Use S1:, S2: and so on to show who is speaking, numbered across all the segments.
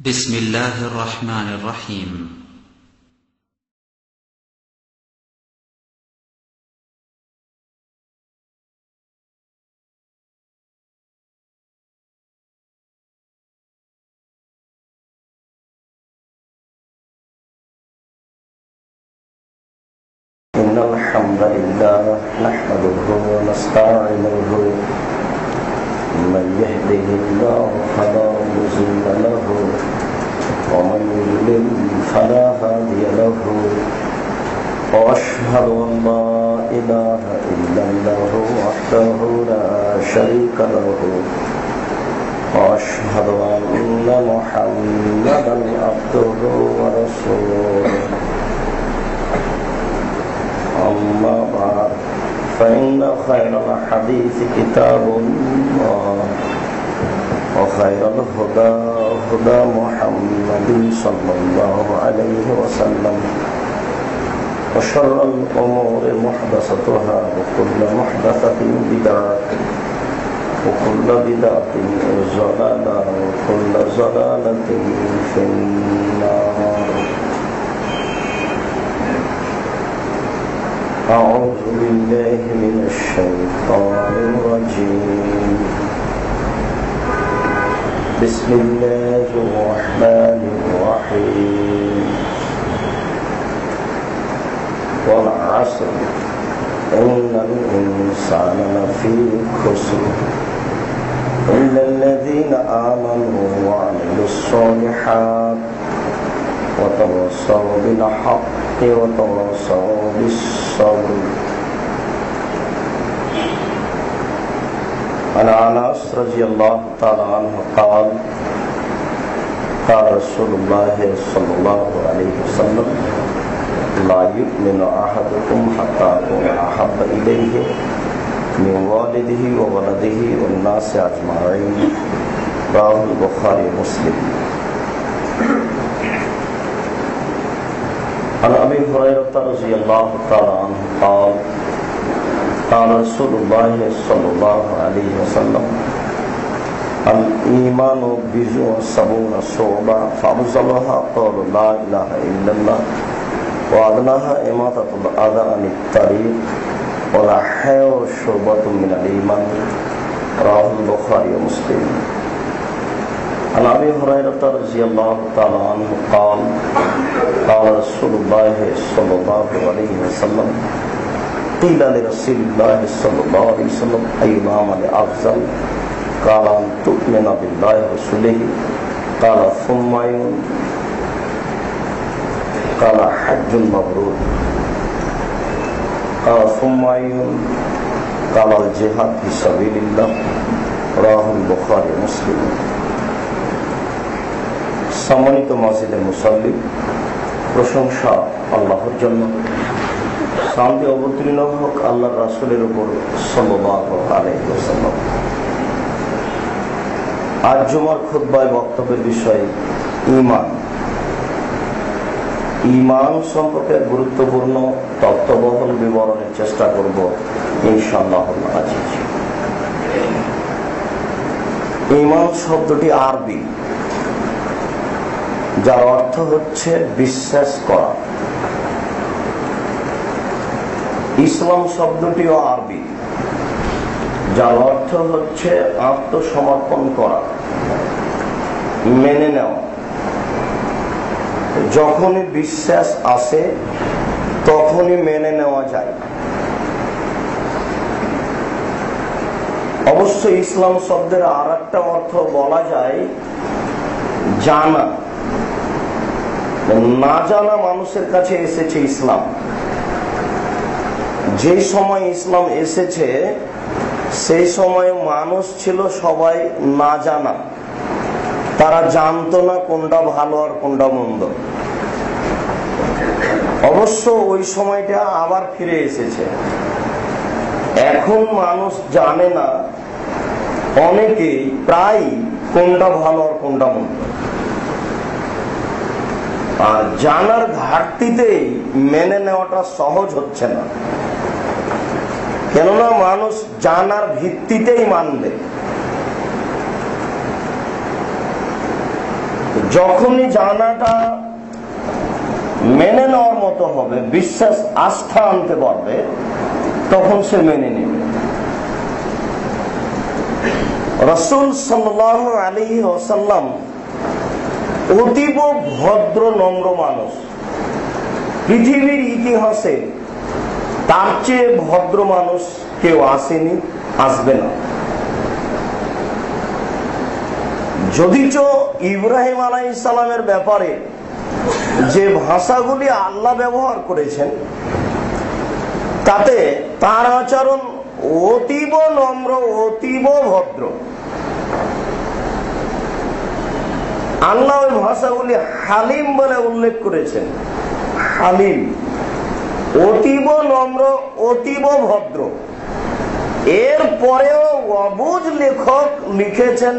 S1: بسم الله الرحمن الرحيم
S2: إن الحمد لله نحمده ونستعينه من يهده الله فلا مضل له ومن يضلل فلا هادي له وأشهد أن لا إله إلا الله وحده لا شريك له وأشهد أن محمدا عبده ورسوله أما بعد فإن خير الحديث كتاب الله وخير الهدى هدى محمد صلى الله عليه وسلم وشر الأمور محدثاتها وكل محدثة بدعة وكل بدعة ضلالة وكل ضلالة في النار. أعوذ بالله من الشيطان الرجيم. بسم الله الرحمن الرحيم. والعصر إن الإنسان لفي خسر إلا الذين آمنوا وعملوا الصالحات وتواصوا بالحق وتواصوا بالصبر. عن أنس رضي الله تعالى عنه قال قال رسول الله صلى الله عليه وسلم لا يؤمن أحدكم حتى أكون أحب إليه من والده وولده والناس أجمعين. رواه البخاري ومسلم. عن أبي هريرة رضي الله تعالى عنه قال قال رسول الله صلى الله عليه وسلم الإيمان بضع وسبعون شعبة فأفضلها قول لا إله إلا الله وأدناها إماطة الأذى عن الطريق والحياء شعبة من الإيمان. رواه البخاري ومسلم. عن أبي هريرة رضي الله تعالى عنه قال قال رسول الله صلى الله عليه وسلم قيل لرسول الله صلى الله عليه وسلم أي العمل أفضل؟ قال أن تؤمن بالله ورسوله. قال ثم قال حج مبرور. قال ثم قال الجهاد في سبيل الله. رواه البخاري ومسلم. সম্মানিত মসজিদের মুসল্লি, প্রশংসা আল্লাহর জন্য, শান্তি অবতীর্ণ হোক আল্লাহর রাসূলের উপর সাল্লাল্লাহু আলাইহি ওয়াসাল্লাম। আজ জুমার খুতবায় বক্তব্যের বিষয় ঈমান। ঈমান সম্পর্কে গুরুত্বপূর্ণ তত্ত্ববহুল বিবরণের চেষ্টা করব ইনশাআল্লাহ আজিজ। ঈমান শব্দটি আরবি, যার অর্থ হচ্ছে বিশ্বাস করা। ইসলাম শব্দটিও আরবি, যার অর্থ হচ্ছে আত্মসমর্পণ করা, মেনে নেওয়া। যখনই বিশ্বাস আসে তখনই মেনে নেওয়া যায়। অবশ্য ইসলাম শব্দের আর একটা অর্থ বলা যায় জানা। না জানা মানুষের কাছে এসেছে ইসলাম। যে সময় ইসলাম এসেছে সেই সময় মানুষ ছিল সবাই না জানা। তারা জানতো না কোনটা ভালো আর কোনটা মন্দ। অবশ্য ওই সময়টা আবার ফিরে এসেছে। এখন মানুষ জানে না অনেকেই, প্রায়, কোনটা ভালো আর কোনটা মন্দ। আর জানার ঘাটতিতেই মেনে নেওয়াটা সহজ হচ্ছে না। কেননা মানুষ জানার ভিত্তিতেই মানবে। যখনই জানাটা মেনে নেওয়ার মতো হবে, বিশ্বাস আস্থা আনতে পারবে, তখন সে মেনে নেবে। রাসূল সাল্লাল্লাহু আলাইহি ওয়াসাল্লাম অতীব ভদ্র নম্র মানুষ। পৃথিবীর ইতিহাসে তার চেয়ে ভদ্র মানুষ কেউ আসেনি, আসবে না। যদিচ ইব্রাহিম আলাইহিস সালামের ব্যাপারে যে ভাষাগুলি আল্লাহ ব্যবহার করেছেন, তাতে তার আচরণ অতীব নম্র, অতীব ভদ্র। আল্লাহ ওই ভাষাগুলি হালিম বলে উল্লেখ করেছেন। হালিম, অতীব নম্র, অতীব ভদ্র। এর পরেও অবুঝ লেখক লিখেছেন,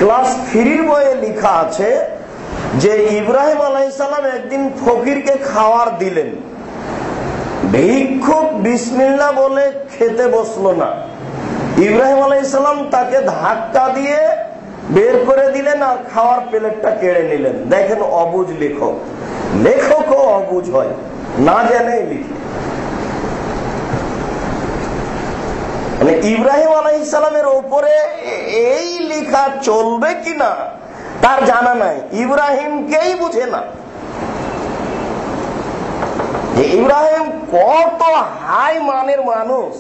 S2: ক্লাস 3 বইয়ে লেখা আছে যে ইব্রাহিম আলাইহিস সালাম একদিন ফকিরকে খাবার দিলেন। ভিক্ষুক বিসমিল্লাহ বলে খেতে বসলো না। ইব্রাহিম আলাইহিস সালাম তাকে ধাক্কা দিয়ে বের করে দিলেন আর খাওয়ার প্লেটটা কেড়ে নিলেন। দেখেন অবুঝ লেখক, লেখকও অবুঝ হয়, না জেনে লিখে। মানে ইব্রাহিম আলাইহিস সালামের উপরে এই লেখা চলবে কিনা তার জানা নাই, ইব্রাহিমকেই বুঝে না। ইব্রাহিম কত হাই মানের মানুষ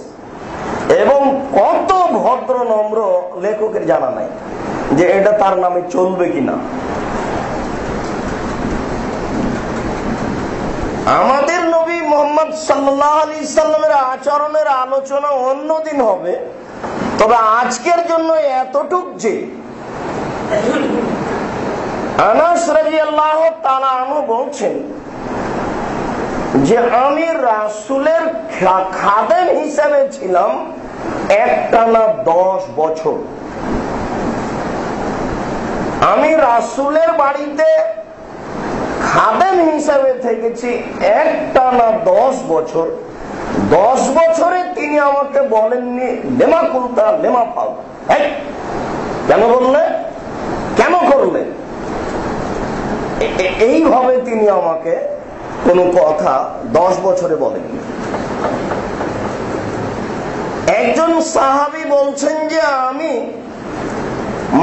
S2: এবং কত ভদ্র নম্র, লেখকের জানা নাই যে এটা তার নামে চলবে কিনা। আমাদের নবী মুহাম্মদ সাল্লাল্লাহু আলাইহি সাল্লামের আচরণের আলোচনা অন্যদিন হবে, তবে আজকের জন্য এতটুক যে আনাস রাদিয়াল্লাহু তাআলা আনহু বলছেন যে আমি রাসূলের খাদেম হিসেবে ছিলাম একটানা 10 বছর। আমি রাসূলের বাড়িতে খাদেম হিসেবে থেকেছি একটানা 10 বছর। 10 বছরে তিনি আমাকে বলেননি লেমা কুলতা লেমা ফাল, কেন বললে, কেন করলে, এইভাবে তিনি আমাকে কোনো কথা 10 বছরে বলেননি। একজন সাহাবী বলছেন যে আমি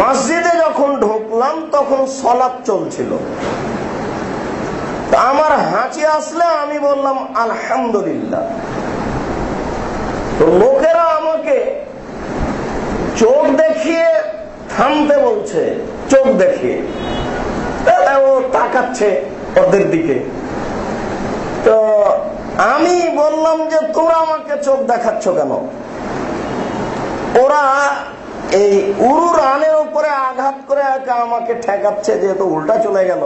S2: মসজিদে যখন ঢুকলাম তখন সালাত চলছিল, আমার হাঁচি আসলে আমি বললাম আলহামদুলিল্লাহ। তো লোকেরা আমাকে চোখ দেখিয়ে থামতে বলছে, চোখ দেখিয়ে, ও তাকাচ্ছে ওদের দিকে। তো আমি বললাম যে তোমরা আমাকে চোখ দেখাচ্ছ কেন? ওরা এই উরু রানের উপরে আঘাত করে আমাকে ঠেকাচ্ছে, যেহেতু উল্টা চলে গেল।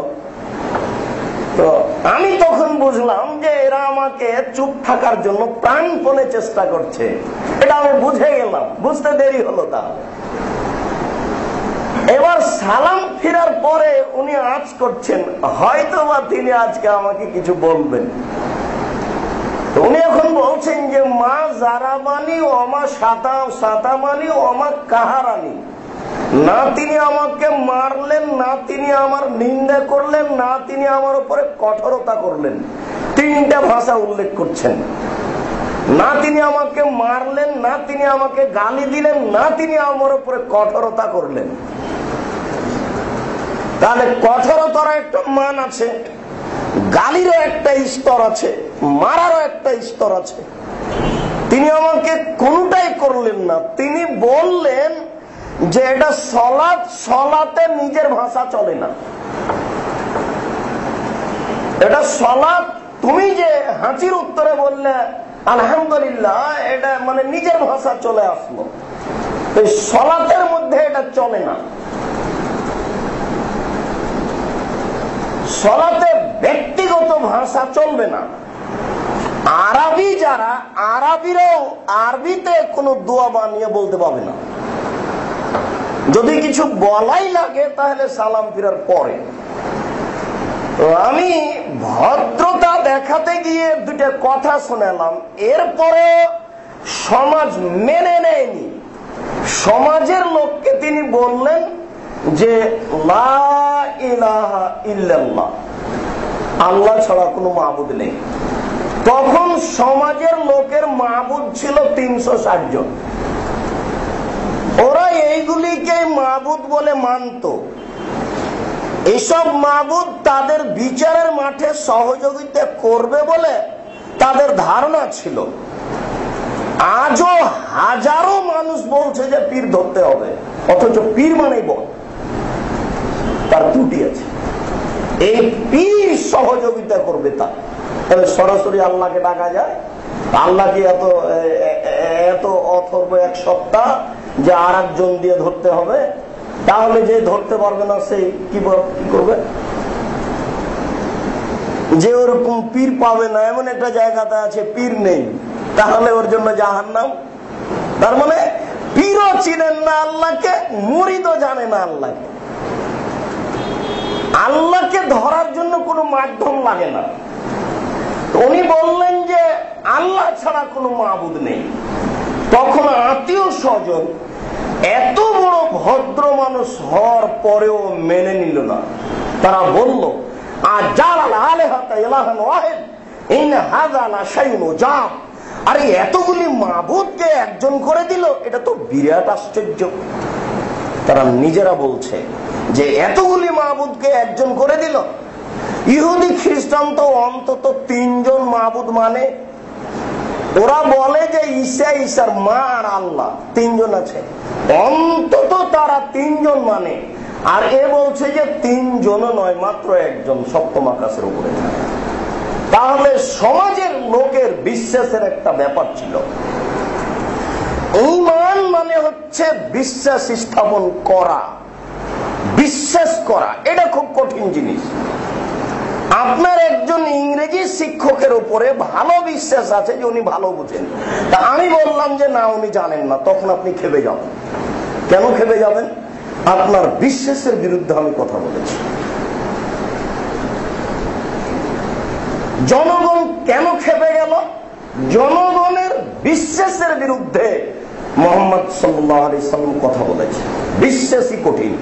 S2: তো আমি তখন বুঝলাম যে এরা আমাকে চুপ থাকার জন্য প্রাণপণে চেষ্টা করছে। এটা আমি বুঝে গেলাম, বুঝতে দেরি হলো। তাহলে এবার সালাম ফিরার পরে উনি আজ করছেন হয়তো বা তিনি আজকে আমাকে কিছু বলবেন। উনি এখন বলছেন যে মা জারাবানি ওমা সাতামানি ওমা কাহারানি, না তিনি আমাকে মারলেন, না তিনি আমার নিন্দা করলেন, না তিনি আমার উপরে কঠোরতা করলেন। 3টা ভাষা উল্লেখ করছেন। না তিনি আমাকে মারলেন, না তিনি আমাকে গালি দিলেন, না তিনি আমার উপরে কঠোরতা করলেন। তাহলে কঠোরতার একটা মান আছে, গালিরও একটা স্তর আছে, মারারও একটা স্তর আছে। তিনি আমাকে কোনটাই করলেন না। তিনি বললেন যে এটা সলাত, সলাতে নিজের ভাষা চলে না। এটা সলাত, তুমি যে হাঁচির উত্তরে বললে আলহামদুলিল্লাহ, এটা মানে নিজের ভাষা চলে আসলো। এই সলাতের মধ্যে এটা চলে না। সলাতে ব্যক্তিগত ভাষা চলবে না। আরবি যারা, আরবিরাও আরবিতে কোনো দোয়া বানিয়ে বলতে পারবে না। যদি কিছু বলাই লাগে তাহলে সালাম ফিরার পরে। তো আমি ভদ্রতা দেখাতে গিয়ে 2টা কথা শোনালাম, এরপরে সমাজ মেনে নেয়নি। সমাজের লোককে তিনি বললেন যে লা ইলাহা ইল্লাল্লাহ, আল্লাহ ছাড়া কোনো মাবুদ নেই। তখন সমাজের লোকের মাবুদ ছিল 360 জন। ওরা এইগুলিকে মাবুদ বলে মানত। এসব মাবুদ তাদের বিচারের মাঠে সহযোগিতা করবে বলে তাদের ধারণা ছিল। আজও হাজারো মানুষ বলছে যে পীর ধরতে হবে, অথচ পীর মানেই বল। তার ত্রুটি আছে। এই পীর সহযোগিতা করবে, তাহলে সরাসরি আল্লাহকে ডাকা যায়? আল্লাহ কি এত অথর্ব এক সত্তা যে আর একজন দিয়ে ধরতে হবে? তাহলে যে ধরতে পারবে না সেই কি করবে? যে ওরকম পীর পাবে না এমন একটা জায়গাতে আছে পীর নেই, তাহলে ওর জন্য জাহান্নাম। তার মানে পীরও চিনেন না আল্লাহকে, মুরিদও জানে না আল্লাহকে। আল্লাহকে ধরার জন্য কোনো মাধ্যম লাগে না। উনি বললেন যে আল্লাহ ছাড়া কোনো মাবুদ নেই। তখন আত্মীয় স্বজন এত বড় ভদ্র মানুষ হওয়ার পরেও মেনে নিল না। তারা বলল, আরে এতগুলি মাবুদকে একজন করে দিল, এটা তো বিরাট আশ্চর্য। তারা নিজেরা বলছে যে এতগুলি মাবুদকে একজন করে দিল। ইহুদি খ্রিস্টান তো অন্তত 3 জন মাবুদ মানে। ওরা বলে যে ঈসার মা আর আল্লাহ 3 জন আছে, অন্তত তারা 3 জন মানে। আর এ বলছে যে 3 জনও নয়, মাত্র একজন সপ্তম আকাশের উপরে। তাহলে সমাজের লোকের বিশ্বাসের একটা ব্যাপার ছিল। ঈমান মানে হচ্ছে বিশ্বাস স্থাপন করা, বিশ্বাস করা। এটা খুব কঠিন জিনিস। আপনার একজন ইংরেজি শিক্ষকের উপরে ভালো বিশ্বাস আছে যে উনি ভালো বুঝেন, তা আমি বললাম যে না উনি জানেন না, তখন আপনি খেপে যাবেন। কেন খেপে যাবেন? আপনার বিশ্বাসের বিরুদ্ধে আমি কথা বলেছি। জনগণ কেন খেপে গেল? জনগণের বিশ্বাসের বিরুদ্ধে মুহাম্মদ সাল্লাল্লাহু আলাইহি সাল্লাম কথা বলেছে। বিশ্বাসই কঠিন।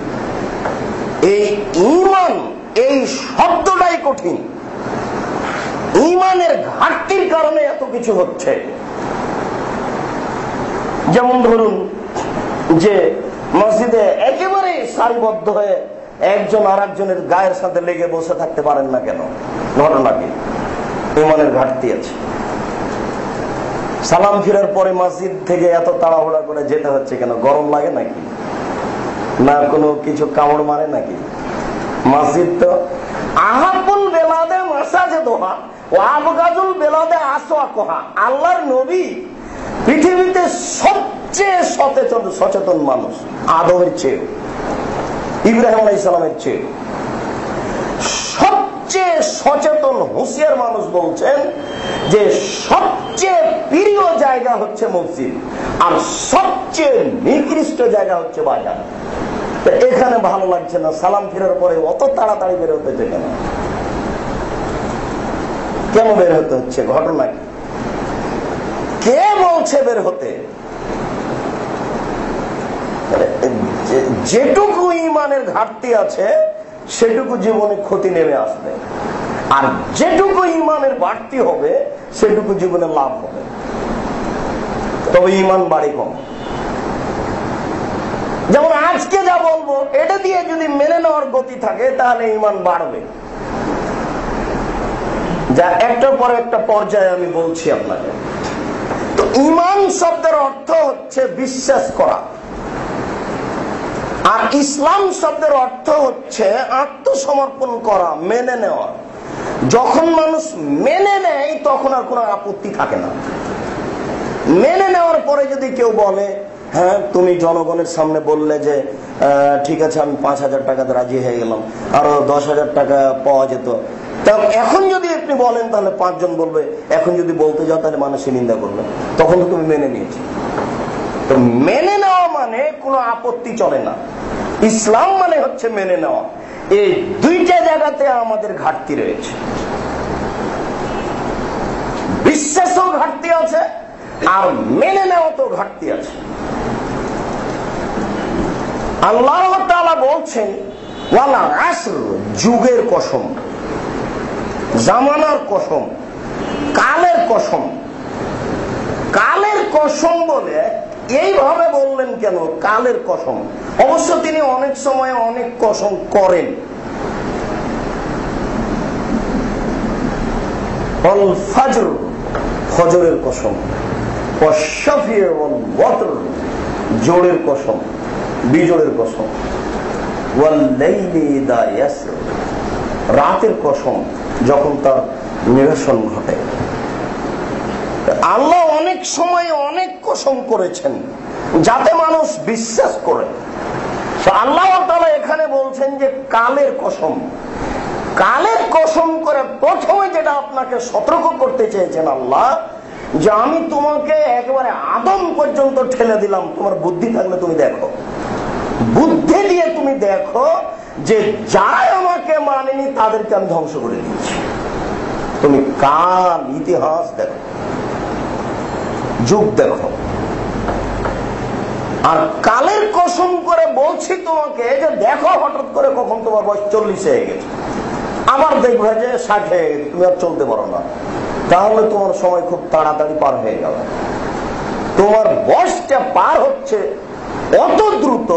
S2: এই ঈমান, এই শব্দটাই কঠিন। ঈমানের ঘাটতির কারণে এত কিছু হচ্ছে। যেমন ধরুন যে মসজিদে একেবারে সারিবদ্ধ হয়ে একজন আর একজনের গায়ের সাথে লেগে বসে থাকতে পারেন না কেন? ঘটনা কি? ঈমানের ঘাটতি আছে। সালাম ফিরার পরে মসজিদ থেকে এত তাড়াহুড়া করে যেতে হচ্ছে কেন? গরম লাগে নাকি? না কোনো কিছু কামড় মারে নাকি? মসজিদ তো আহাবুল বেলাদে মাসাজিদুহা ওয়া আবগাজুল বেলাদে আসওয়াকুহা। আল্লাহর নবী পৃথিবীতে সবচেয়ে সচেতন মানুষ, আদমের চেয়ে, ইব্রাহিম আলাইহিস সালামের চেয়ে সবচেয়ে সচেতন হুঁশিয়ার মানুষ বলছেন যে সবচেয়ে প্রিয় জায়গা হচ্ছে মসজিদ আর সবচেয়ে নিকৃষ্ট জায়গা হচ্ছে বাজার। এখানে ভালো লাগছে না, সালাম ফেরার পরে অত তাড়াতাড়ি বের হতে হচ্ছে কেন? কেন বের হতে হচ্ছে? ঘটনা কি? কে বলছে বের হতে? যেটুকু ঈমানের ঘাটতি আছে সেটুকু জীবনে ক্ষতি নেমে আসবে, আর যেটুকু ঈমানের বাড়তি হবে সেটুকু জীবনে লাভ হবে। তবে ঈমান বাড়ে কম। যেমন আজকে যা বলবো এটা দিয়ে যদি মেনে নেওয়ার গতি থাকে তাহলে ঈমান বাড়বে। যা একটার পর একটা পর্যায়ে আমি বলছি আপনাকে। তো ঈমান শব্দের অর্থ হচ্ছে বিশ্বাস করা, আর ইসলাম শব্দের অর্থ হচ্ছে আত্মসমর্পণ করা, মেনে নেওয়া। যখন মানুষ মেনে নেয় তখন আর কোনো আপত্তি থাকে না। মেনে নেওয়ার পরে যদি কেউ বলে হ্যাঁ তুমি জনগণের সামনে বললে যে ঠিক আছে আমি 5,000 টাকাতে রাজি হয়ে গেলাম, আরো 10,000 টাকা পাওয়া যেত, তা এখন যদি আপনি বলেন তাহলে 5 জন বলবে, এখন যদি বলতে যাও তাহলে মানুষের নিন্দা করবে, তখন তো তুমি মেনে নিয়েছো। তো মেনে নেওয়া মানে কোনো আপত্তি চলে না। ইসলাম মানে হচ্ছে মেনে নেওয়া। এই দুইটা জায়গাতে আমাদের ঘাটতি রয়েছে। বিশ্বাসও ঘাটতি আছে আর মেনে নেওয়া তো ঘাটতি আছে। আল্লাহ তাআলা বলছেন ওয়াল আসর, যুগের কসম, জামানার কসম, কালের কসম। কালের কসম বলে এইভাবে বললেন কেন? কালের কসম। অবশ্য তিনি অনেক সময় অনেক কসম করেন। ওয়াল ফাজর, ফজরের কসম, ওয়াশ-শাফি ওয়াল ওয়াতর, জোড়ের কসম, বিজোড়ের কসম, ওয়াল লাইলি ইযা ইয়াসর, রাতের কসম যখন তার নিরসন ঘটে। আল্লাহ অনেক সময় অনেক কসম করেছেন যাতে মানুষ বিশ্বাস করে। আল্লাহ তাআলা এখানে বলছেন যে কালের কসম। কালের কসম করে প্রথমে যেটা আপনাকে সতর্ক করতে চেয়েছেন আল্লাহ, যে আমি তোমাকে একেবারে আদম পর্যন্ত ঠেলে দিলাম, তোমার বুদ্ধি থাকলে তুমি দেখো, বুদ্ধি দিয়ে তুমি দেখো যে যারা আমাকে মানেনি তাদেরকে আমি ধ্বংস করে দিচ্ছি। তুমি কাল, ইতিহাস দেখো, যুগ দেখো। আর কালের কসম করে বলছি তোমাকে যে দেখো, হঠাৎ করে কখন তোমার বয়স 40 হয়ে গেছে, আবার দেখবে যে 60 হয়ে গেছে, তুমি আর চলতে পারো না, তাহলে তোমার সময় খুব তাড়াতাড়ি পার হয়ে গেল। তোমার বয়সটা পার হচ্ছে অত দ্রুত,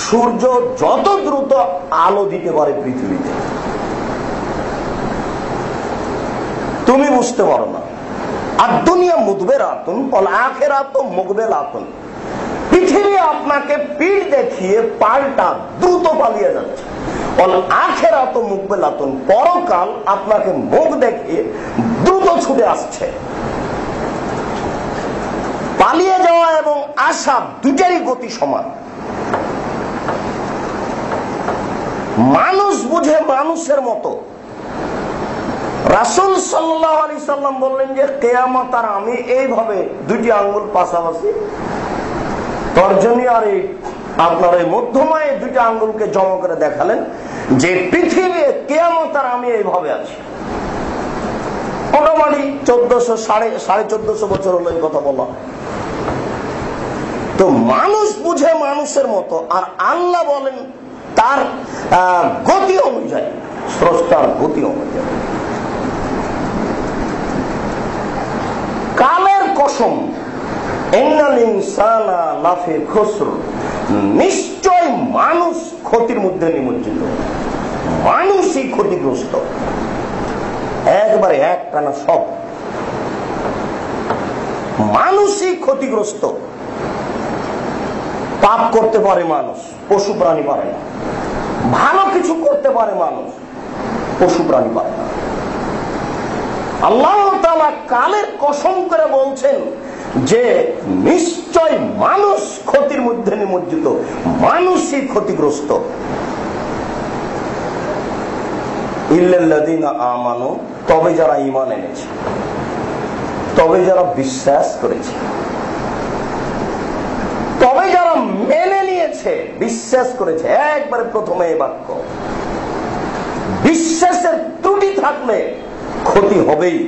S2: সূর্য যত দ্রুত আলো দিতে পারে পৃথিবীতে, তুমি বুঝতে পারো না। আর দুনিয়া মুদবেরাতুন ওয়াল আখিরাতু মুকবিলাতুন, পৃথিবী আপনাকে পিঠ দেখিয়ে পাল্টা দ্রুত পালিয়ে যাচ্ছে। ওয়াল আখিরাতু মুকবিলাতুন, পরকাল আপনাকে মুখ দেখিয়ে দ্রুত ছুটে আসছে। পালিয়ে যাওয়া এবং আসা দুটারই গতি সমান। মানুষ বুঝে মানুষের মতো। রাসূল সাল্লাল্লাহু আলাইহি সাল্লাম বললেন যে কিয়ামত আর আমি এইভাবে দুটি আঙ্গুল পাশাপাশি, তর্জনী আর এই আপনার এই মধ্যমায় দুইটা আঙ্গুলকে জমা করে দেখালেন যে পৃথিবী কিয়ামত আর আমি এইভাবে আছি। মোটামুটি 1400-1450 বছর হলো এই কথা বলা। তো মানুষ বুঝে মানুষের মতো, আর আল্লাহ বলেন তার গতি অনুযায়ী, স্রষ্টার গতি অনুযায়ী। কালের কসম, ইন্নাল ইনসানা লাফি খুসর, নিশ্চয় মানুষ ক্ষতির মধ্যে নিমজ্জিত, মানুষই ক্ষতিগ্রস্ত, একবারে একটানা সব মানুষই ক্ষতিগ্রস্ত। পাপ করতে পারে মানুষ, পশু প্রাণী পারে না। ভালো কিছু করতে পারে মানুষ, পশু প্রাণী পারে না। আল্লাহ তাআলা কালের কসম করে বলছেন যে নিশ্চয় মানুষ ক্ষতির মধ্যে নিমজ্জিত, মানুষই ক্ষতিগ্রস্ত। ইল্লাল্লাযীনা আমানু, তবে যারা ঈমান এনেছে, তবে যারা বিশ্বাস করেছে, তবে যারা মেনে নিয়েছে, বিশ্বাস করেছে। একবারে প্রথমে এই বাক্য, বিশ্বাসের ত্রুটি থাকলে ক্ষতি হবেই,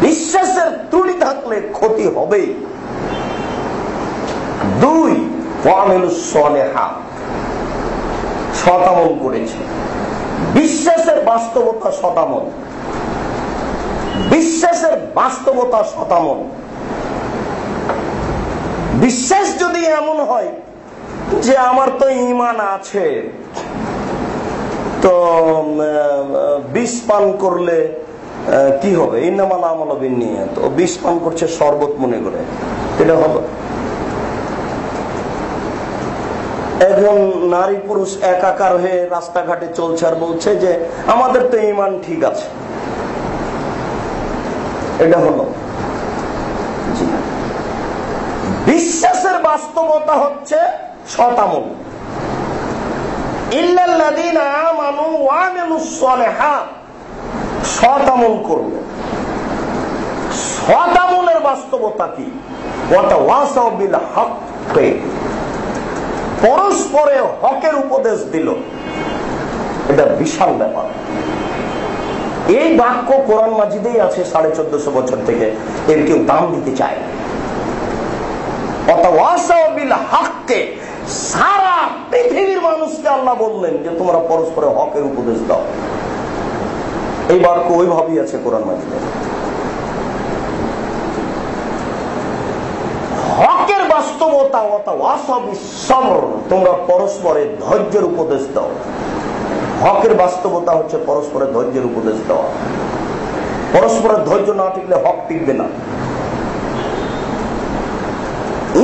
S2: বিশ্বাসের ত্রুটি থাকলে ক্ষতি হবেই। 2, ওয়ামিলুস সালিহাত, সৎ আমল করেছে। বিশ্বাসের বাস্তবতা সৎ আমল, বিশ্বাসের বাস্তবতা সৎ আমল। বিশ্বাস যদি এমন হয় যে আমার তো ঈমান আছে, তো বিষ পান করলে কি হবে, ইন্নামাল আমালু বিন্নিয়াত, ও বিষ পান করছে শরবত মনে করে, এটা হলো। একজন নারী পুরুষ একাকার হয়ে রাস্তাঘাটে চলছে আর বলছে যে আমাদের তো ঈমান ঠিক আছে, এটা হলো। বিশ্বাসের বাস্তবতা হচ্ছে সৎ আমল। ইল্লাল্লাযীনা আমানু ওয়া আমিলুস সালিহাত, সৎ আমল করলো। সৎ আমলের বাস্তবতা কি? ওয়া তাওয়াসাউ বিল হক, পরস্পরে হকের উপদেশ দিল। এটা বিশাল ব্যাপার। এই বাক্য কোরআন মাজিদেই আছে 1450 বছর থেকে, এর কেউ দাম দিতে চায়। সারা পৃথিবীর মানুষকে আল্লাহ বললেন যে তোমরা পরস্পরে হকের উপদেশ দাও। এই বাক্য ওইভাবেই আছে কোরআন মাজিদে। হকের বাস্তবতা, তোমরা পরস্পরে ধৈর্যের উপদেশ দাও। হকের বাস্তবতা হচ্ছে পরস্পরে ধৈর্যের উপদেশ দেওয়া। পরস্পরের ধৈর্য না টিকলে হক টিকবে না।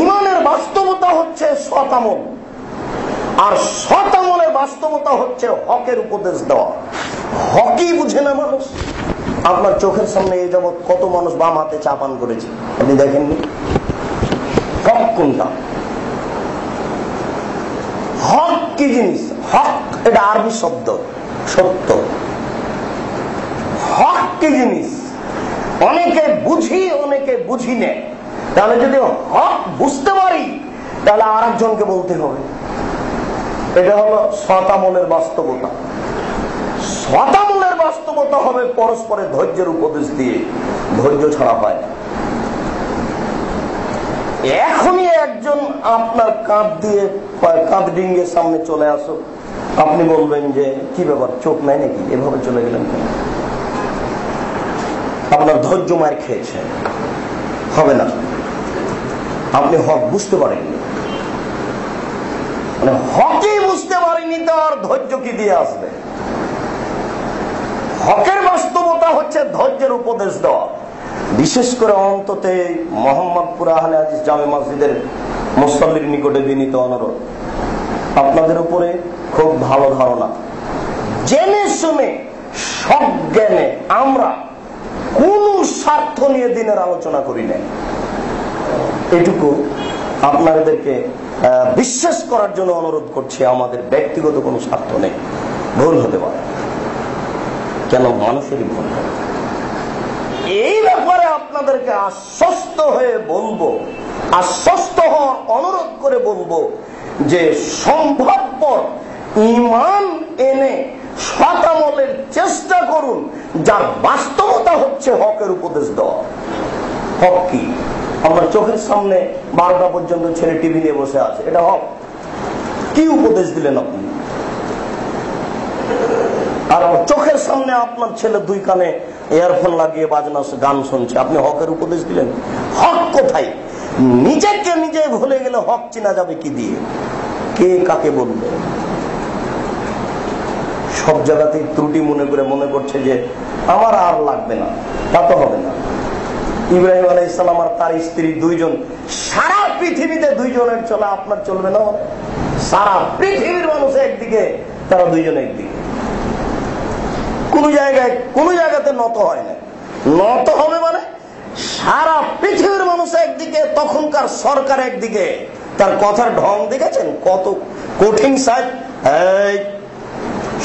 S2: ইমানের বাস্তবতা হচ্ছে সৎ আমল, আর সৎ আমলের বাস্তবতা হচ্ছে হকের উপদেশ দেওয়া। হকই বুঝে না মানুষ। আপনার চোখের সামনে এই যাবৎ কত মানুষ বাম হাতে চা পান করেছে, আপনি দেখেননি? হক কোনটা? হক কি জিনিস? হক এটা আরবি শব্দ, সত্য। হক কি জিনিস অনেকে বুঝি, অনেকে বুঝি না। তাহলে যদি হক বুঝতে পারি তাহলে আরেকজনকে বলতে হবে। এটা হলো সৎ আমলের বাস্তবতা। সৎ আমলের বাস্তবতা হবে পরস্পরে ধৈর্যের উপদেশ দিয়ে। ধৈর্য ছাড়া হয় না। এখনই একজন আপনার কাঁধ ডিঙ্গে সামনে চলে আসো, আপনি বলবেন যে কি ব্যাপার, চোখ নাই নাকি, এভাবে চলে গেলেন কেন? আপনার ধৈর্য মার খেয়েছে, হবে না। আপনি হক বুঝতে পারেননি, মানে হকই বুঝতে পারেনি তো আর ধৈর্য কি দিয়ে আসবে? হকের বাস্তবতা হচ্ছে ধৈর্যের উপদেশ দেওয়া। বিশেষ করে অন্তত মোহাম্মদপুর আহলে হাদিস জামে মসজিদের মুসল্লির নিকটে বিনীত অনুরোধ, আপনাদের উপরে খুব ভালো ধারণা, জেনে শুনে সজ্ঞানে আমরা কোন স্বার্থ নিয়ে দিনের আলোচনা করি না, এটুকু আপনাদেরকে বিশ্বাস করার জন্য অনুরোধ করছি। আমাদের ব্যক্তিগত কোনো স্বার্থ নেই। ভুল হতে পারে, কেন? মানুষেরই ভুল। এই ব্যাপারে আপনাদেরকে আশ্বস্ত হয়ে বলবো, আশ্বস্ত হওয়ার অনুরোধ করে বলবো যে সম্ভবপর ঈমান এনে সৎ আমলের চেষ্টা করুন, যার বাস্তবতা হচ্ছে হকের উপদেশ দেওয়া। হক কি? আপনার চোখের সামনে 12টা পর্যন্ত ছেলে টিভি নিয়ে বসে আছে, এটা হক? কি উপদেশ দিলেন আপনি? আর চোখের সামনে আপনার ছেলে 2 কানে ইয়ারফোন লাগিয়ে বাজনা গান শুনছে, আপনি হকের উপদেশ দিলেন? হক কোথায়? নিজেকে নিজে ভুলে গেলে হক চিনা যাবে কি দিয়ে? কে কাকে বলবে? সব জায়গাতেই ত্রুটি মনে করে মনে করছে যে আমার আর লাগবে না, তা তো হবে না। ইব্রাহিম আলাইহিস সালাম আর তার স্ত্রী 2 জন, সারা পৃথিবীতে 2 জনের চলে, আপনার চলবে না? সারা পৃথিবীর মানুষ একদিকে, তারা 2 জন একদিকে। কোন জায়গাতে নত হয় না। নত হবে মানে সারা পৃথিবীর মানুষ একদিকে, তখনকার সরকার একদিকে। তার কথার ঢং দেখেছেন কত কঠিন সাহেব।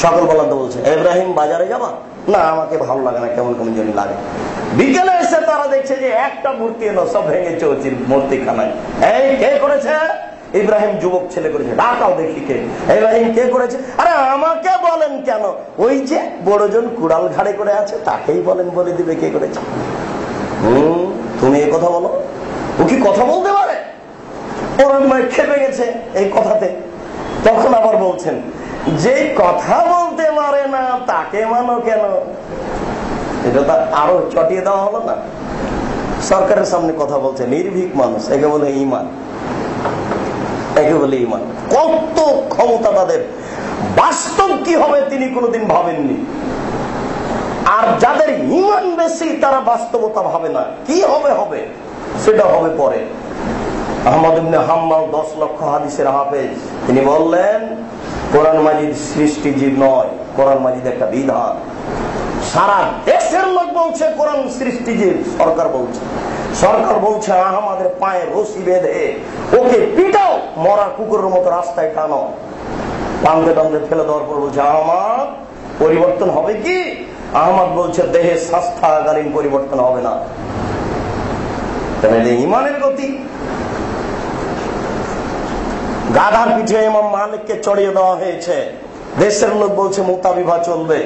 S2: সকল বলাতে বলছে, ইব্রাহিম বাজারে যাবা? না, আমাকে ভালো লাগে না, কেমন কেমন জন্য লাগে। বিকেলে এসে তারা দেখছে যে একটা মূর্তি এলো, সব ভেঙে চলছে মূর্তিখানায়। এই কে করেছে? ইব্রাহিম যুবক ছেলে করেছে। ডাকাও দেখি কে। ইব্রাহিম কে করেছে? আরে আমাকে বলেন কেন? ওই যে বড়জন কুড়াল ঘাড়ে করে আছে, তাকেই বলেন, বলে দিবে কে করেছে। তুমি এই কথা বলো? ও কি কথা বলতে পারে? ওর খেপে গেছে এই কথাতে। তখন আবার বলছেন, যে কথা বলতে পারে না তাকে মানো কেন? এটা তো আরো চটিয়ে দেওয়া হলো না? সরকারের সামনে কথা বলছে নির্ভীক মানুষ, একে বলে ঈমান। একে বলে ঈমান। কত ক্ষমতা তাদের! বাস্তব কি হবে তিনি কোনোদিন ভাবেননি। আর যাদের ঈমান বেশি তারা বাস্তবতা ভাবে না। কি হবে হবে সেটা হবে পরে। আহমদ ইবনে হাম্মাল 10 লক্ষ হাদিসের হাফেজ, তিনি বললেন কোরআন মাজিদ সৃষ্টিজীব নয়, কোরআন মাজিদ একটা বিধান। সারা দেশের লোক বলছে কোরআন সৃষ্টিজীব। সরকার বলছে আহমদের পায়ে রশি বেঁধে ওকে পিটাও, মরা কুকুরের মতো রাস্তায় টানো। টানতে টানতে ফেলে দেওয়ার পর বলছে আহমদ পরিবর্তন হবে কি? আহমদ বলছে দেহের স্বাস্থ্যকালীন পরিবর্তন হবে না। ঈমানের গতি। গাধার পিঠে ইমাম মালিককে চড়িয়ে দেওয়া হয়েছে। দেশের লোক বলছে মুতা বিবাহ চলবে,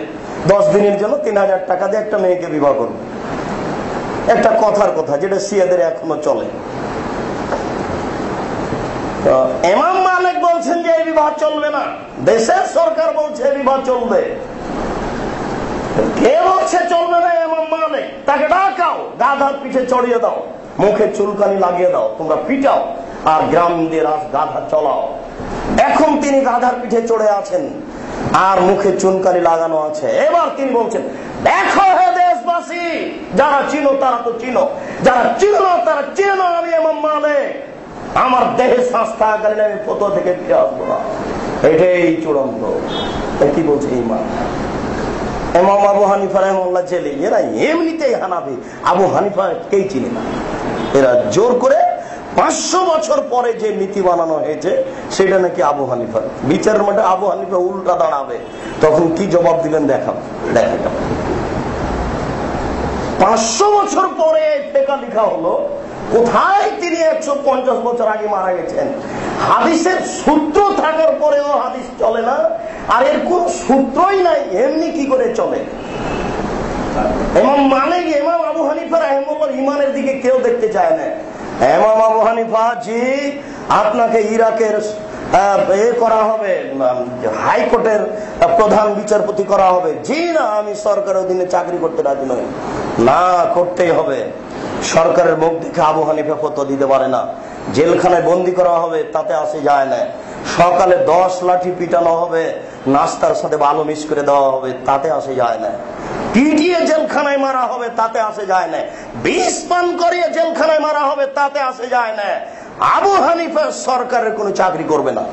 S2: 10 দিনের জন্য 3000 টাকা দিয়ে একটা মেয়েকে বিবাহ করবে। একটা কথার কথা, যেটা শিয়াদের এখনো চলে। তো ইমাম মালিক বলছেন যে এই বিবাহ চলবে না, দেশের সরকার বলছে এই বিবাহ চলবে। কে বলছে চলবে না? ইমাম মালিক। তাকে ডাকাও, গাধার পিঠে চড়িয়ে দাও, মুখে চুলকানি লাগিয়ে দাও, তোমরা পিটাও, আর গ্রাম দিয়ে গাধা চলাও। এখন তিনি গাধার পিঠে চড়ে আছেন আর মুখে চুনকানি লাগানো আছে। এবার তিনি বলছেন, দেখো হে দেশবাসী, যারা চিনো তারা তো চিনো, যারা চিনো না তারা চিনো, আমি ইমাম মালিক, আমার দেহে শ্বাস থাকাকালীন আমি ফতোয়া থেকে ফিরে আসবো না। এটাই চূড়ান্ত। কি বলছে ইমাম? ইমাম আবু হানিফা রাহিমাহুল্লাহ জেলে, এরা এমনিতেই হানাফি, আবু হানিফা কেই চিনে না। এরা জোর করে 500 বছর পরে যে নীতি বানানো হয়েছে সেটা নাকি আবু হানিফা। বিচারের মাঠে আবু হানিফা উল্টা দাঁড়াবে, তখন কি জবাব দিবেন দেখাবো। 500 বছর পরে টেকা লেখা হলো, কোথায় তিনি 150 বছর আগে মারা গেছেন। হাদিসের সূত্র থাকার পরেও হাদিস চলে না, আর এর কোন সূত্রই নাই, এমনি কি করে চলে? ইমাম মালিক, ইমাম আবু হানিফা রাহিমাহুল্লাহ ইমানের দিকে কেউ দেখতে চায় না। ইমাম আবু হানিফা, জি আপনাকে ইরাকের করা হবে, হাইকোর্টের প্রধান বিচারপতি করা হবে। জি না, আমি সরকারের অধীনে চাকরি করতে রাজি নই। না, করতেই হবে। সরকারের মুখ দেখে আবু হানিফা ফতোয়া দিতে পারে না। জেলখানায় বন্দি করা হবে, তাতে আসে যায় না। সকালে 10 লাঠি পিটানো হবে, নাস্তার সাথে ভালো মিক্স করে দেওয়া হবে, তাতে আসে যায় না। পিটিয়ে জেলখানায় মারা হবে, তাতে আসে যায় না। বিষ পান করিয়ে জেলখানায় মারা হবে, তাতে আসে যায় না। আবু হানিফা সরকারের কোনো চাকরি করবে না,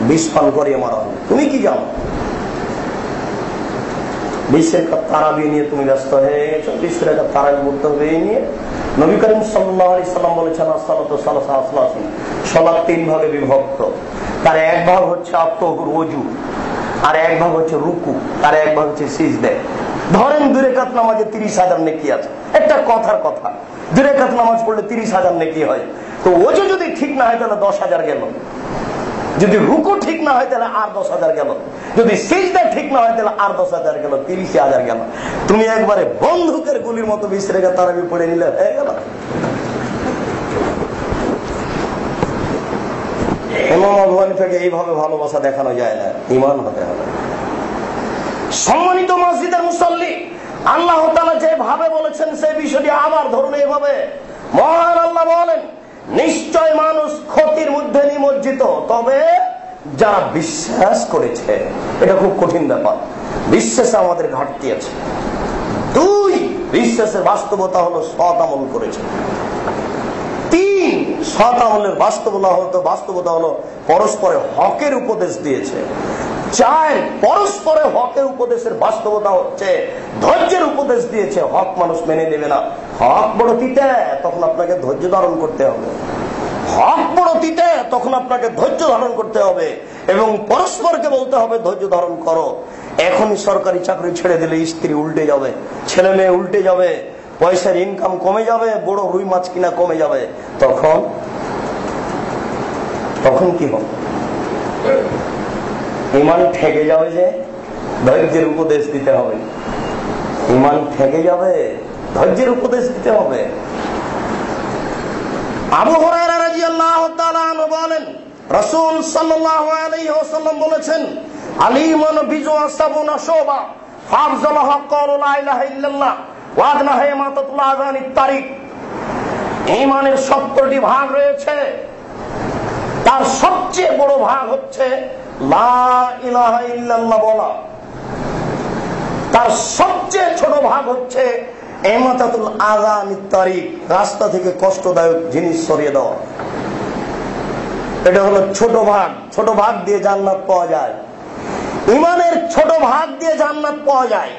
S2: বিষ পান করিয়ে মারা হবে। তুমি কি জানো? 20 রাকাত তারাবি নিয়ে তুমি ব্যস্ত হয়ে গেছো। 20 রাকাত তারাবি পড়তে হবে এই নিয়ে। নবী করিম সাল্লাল্লাহু আলাইহি সাল্লাম বলেছেন, আসসালাতু সালাসা আসলাসিন, সালাত 3 ভাগে বিভক্ত। তার এক ভাগ হচ্ছে আত্মহুর ওযু, আর এক ভাগ হচ্ছে রুকু, আর এক ভাগ হচ্ছে সিজদা। ধরেন 2 রাকাত নামাজে 30,000 নেকি আছে। একটা কথার কথা, 2 রাকাত নামাজ পড়লে 30,000 নেকি হয়। তো ওযু যদি ঠিক না হয় তাহলে 10,000 গেল, যদি রুকু ঠিক না হয় তাহলে আর 10,000 গেল, যদি সিজদা ঠিক না হয় তাহলে আর 10,000 গেল, 30,000 গেল। তুমি একবারে বন্দুকের গুলির মতো 20 রাকাত তারাবি পড়ে নিলে হয়ে গেল। ইমাম আবু হানিফাকে এইভাবে ভালোবাসা দেখানো যায় না, ঈমান হতে হবে। সম্মানিত মসজিদের মুসল্লি, আল্লাহ তাআলা যেভাবে বলেছেন সেই বিষয়টি আবার ধরুন এইভাবে। মহান আল্লাহ বলেন, নিশ্চয় মানুষ ক্ষতির মধ্যে নিমজ্জিত, তবে যারা বিশ্বাস করেছে। এটা খুব কঠিন ব্যাপার, বিশ্বাসে আমাদের ঘাটতি আছে। 2, বিশ্বাসের বাস্তবতা হলো সৎ আমল করেছে। 3, সৎ আমলের বাস্তবতা হলো পরস্পরের হকের উপদেশ দিয়েছে। 4, পরস্পরের হকের উপদেশের বাস্তবতা হচ্ছে ধৈর্যের উপদেশ দিয়েছে। হক মানুষ মেনে নেবে না, হক বড় তিতে, তখন আপনাকে ধৈর্য ধারণ করতে হবে। হক বড় তিতে, তখন আপনাকে ধৈর্য ধারণ করতে হবে এবং পরস্পরকে বলতে হবে ধৈর্য ধারণ করো। এখনই সরকারি চাকরি ছেড়ে দিলে স্ত্রী উল্টে যাবে, ছেলে মেয়ে উল্টে যাবে, পয়সার ইনকাম কমে যাবে, বড় রুই মাছ কিনা কমে যাবে। তখন কি হবে? ঈমান ঠেকে যাবে, যে ধৈর্যের উপদেশ দিতে হবে। ঈমান ঠেকে যাবে, ধৈর্যের উপদেশ দিতে হবে। আবু হুরায়রা রাদিয়াল্লাহু তাআলা আনহু বলেন, রাসূল সাল্লাল্লাহু আলাইহি ওয়াসাল্লাম বলেছেন, আলিমান বিজওয়া সাবুনা শুবা ফাফজালাহা ক্বালু লা ইলাহা ইল্লাল্লাহ ওয়া আদনাহা ইমাতাতুল আযানিত তারিক। ঈমানের 70টি ভাগ রয়েছে, তার সবচেয়ে বড় ভাগ হচ্ছে লা ইলাহা ইল্লাল্লাহ বলা। তার সবচেয়ে ছোট ভাগ হচ্ছে ইমাতাতুল আযানিত তারিক, রাস্তা থেকে কষ্টদায়ক জিনিস সরিয়ে দেওয়া। এটা হলো ছোট ভাগ। ছোট ভাগ দিয়ে জান্নাত পাওয়া যায়। ঈমানের ছোট ভাগ দিয়ে জান্নাত পাওয়া যায়।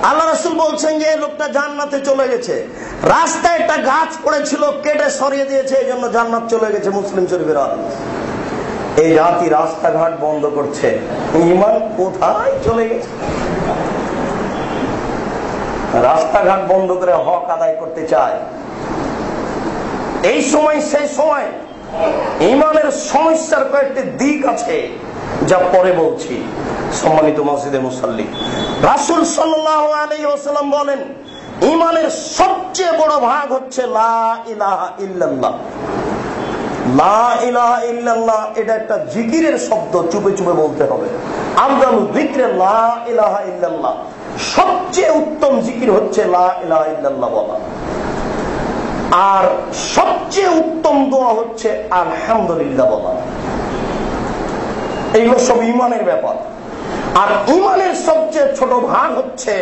S2: আল্লাহ রাসূল বলছেন যে লোকটা জান্নাতে চলে গেছে, রাস্তায় একটা গাছ পড়েছিল, কেটে সরিয়ে দিয়েছে, এই জন্য জান্নাত চলে গেছে। মুসলিম শরীফের হাদিস। এই জাতি রাস্তাঘাট বন্ধ করছে, ঈমান কোথায় চলে গেছে? রাস্তাঘাট বন্ধ করে হক আদায় করতে চায়। এই সময় সেই সময় ঈমানের সমস্যার কয়েকটি দিক আছে, যা পরে বলছি। সম্মানিত মসজিদের মুসল্লি, রাসূল সাল্লাল্লাহু আলাইহি ওয়াসাল্লাম বলেন, ঈমানের সবচেয়ে বড় ভাগ হচ্ছে লা ইলাহা ইল্লাল্লাহ লা ইলাহা ইল্লাল্লাহ এটা একটা জিকিরের শব্দ, চুপে চুপে বলতে হবে। আফদালু যিকরি লা ইলাহা ইল্লাল্লাহ, সবচেয়ে উত্তম জিকির হচ্ছে লা ইলাহা ইল্লাল্লাহ বলা। আর সবচেয়ে উত্তম দোয়া হচ্ছে আলহামদুলিল্লাহ বলা। এইগুলো সব ঈমানের ব্যাপার। আর ঈমানের সবচেয়ে ছোট ভাগ হচ্ছে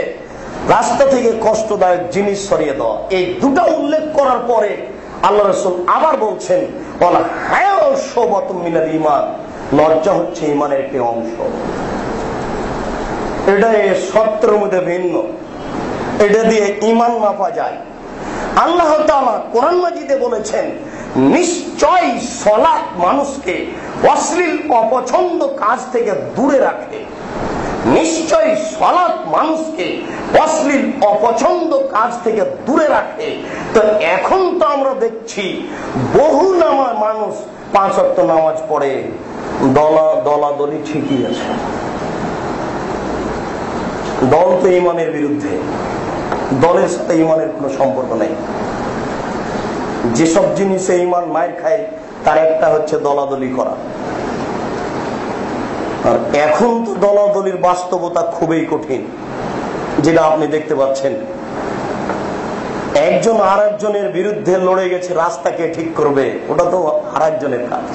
S2: রাস্তা থেকে কষ্টদায়ক জিনিস সরিয়ে দেওয়া। এই দুটো উল্লেখ করার পরে আল্লাহ রাসূল আবার বলছেন ওয়ালা হায়াউ শুবাতুম মিনাল ঈমান, লজ্জা হচ্ছে ঈমানের একটি অংশ। এটা এই শর্তের মধ্যে ভিন্ন, এটা দিয়ে ঈমান মাপা যায়। আল্লাহ তাআলা কোরআন মাজিদে বলেছেন নিশ্চয় সালাত মানুষকে অশ্লীল অপছন্দ কাজ থেকে দূরে রাখে। নিশ্চয় সালাত মানুষকে অশ্লীল অপছন্দ কাজ থেকে দূরে রাখে। তো এখন তো আমরা দেখছি বহু মানুষ 5 ওয়াক্ত নামাজ পড়ে, দলাদলি ঠিকই আছে। দল তো ঈমানের বিরুদ্ধে, দলের সাথে ঈমানের কোনো সম্পর্ক নেই। যেসব জিনিসে ঈমান মায়ের খায় তার একটা হচ্ছে দলাদলি করা। আর এখন তো দলাদলির বাস্তবতা খুবই কঠিন, যেটা আপনি দেখতে পাচ্ছেন। একজন আর একজনের বিরুদ্ধে লড়ে গেছে রাস্তাকে ঠিক করবে, ওটা তো আর একজনের কাজ।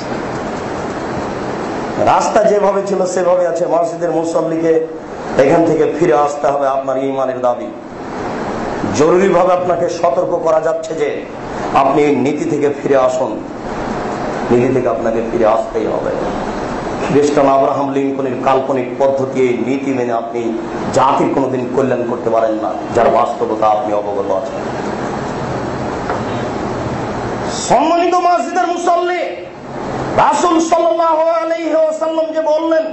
S2: রাস্তা যেভাবে ছিল সেভাবে আছে। মসজিদের মুসল্লিকে এখান থেকে ফিরে আসতে হবে, আপনার ঈমানের দাবি। জরুরি ভাবে আপনাকে সতর্ক করা যাচ্ছে যে আপনি নীতি থেকে ফিরে আসুন, নীতি থেকে আপনাকে ফিরে আসতেই হবে। খ্রিস্টান আব্রাহাম লিঙ্কনের কাল্পনিক পদ্ধতি, এই নীতি মেনে আপনি জাতির কোনোদিন কল্যাণ করতে পারেন না, যার বাস্তবতা আপনি অবগত আছেন। সম্মানিত মসজিদের মুসল্লি, রাসূল সাল্লাল্লাহু আলাইহি ওয়াসাল্লাম যে বললেন,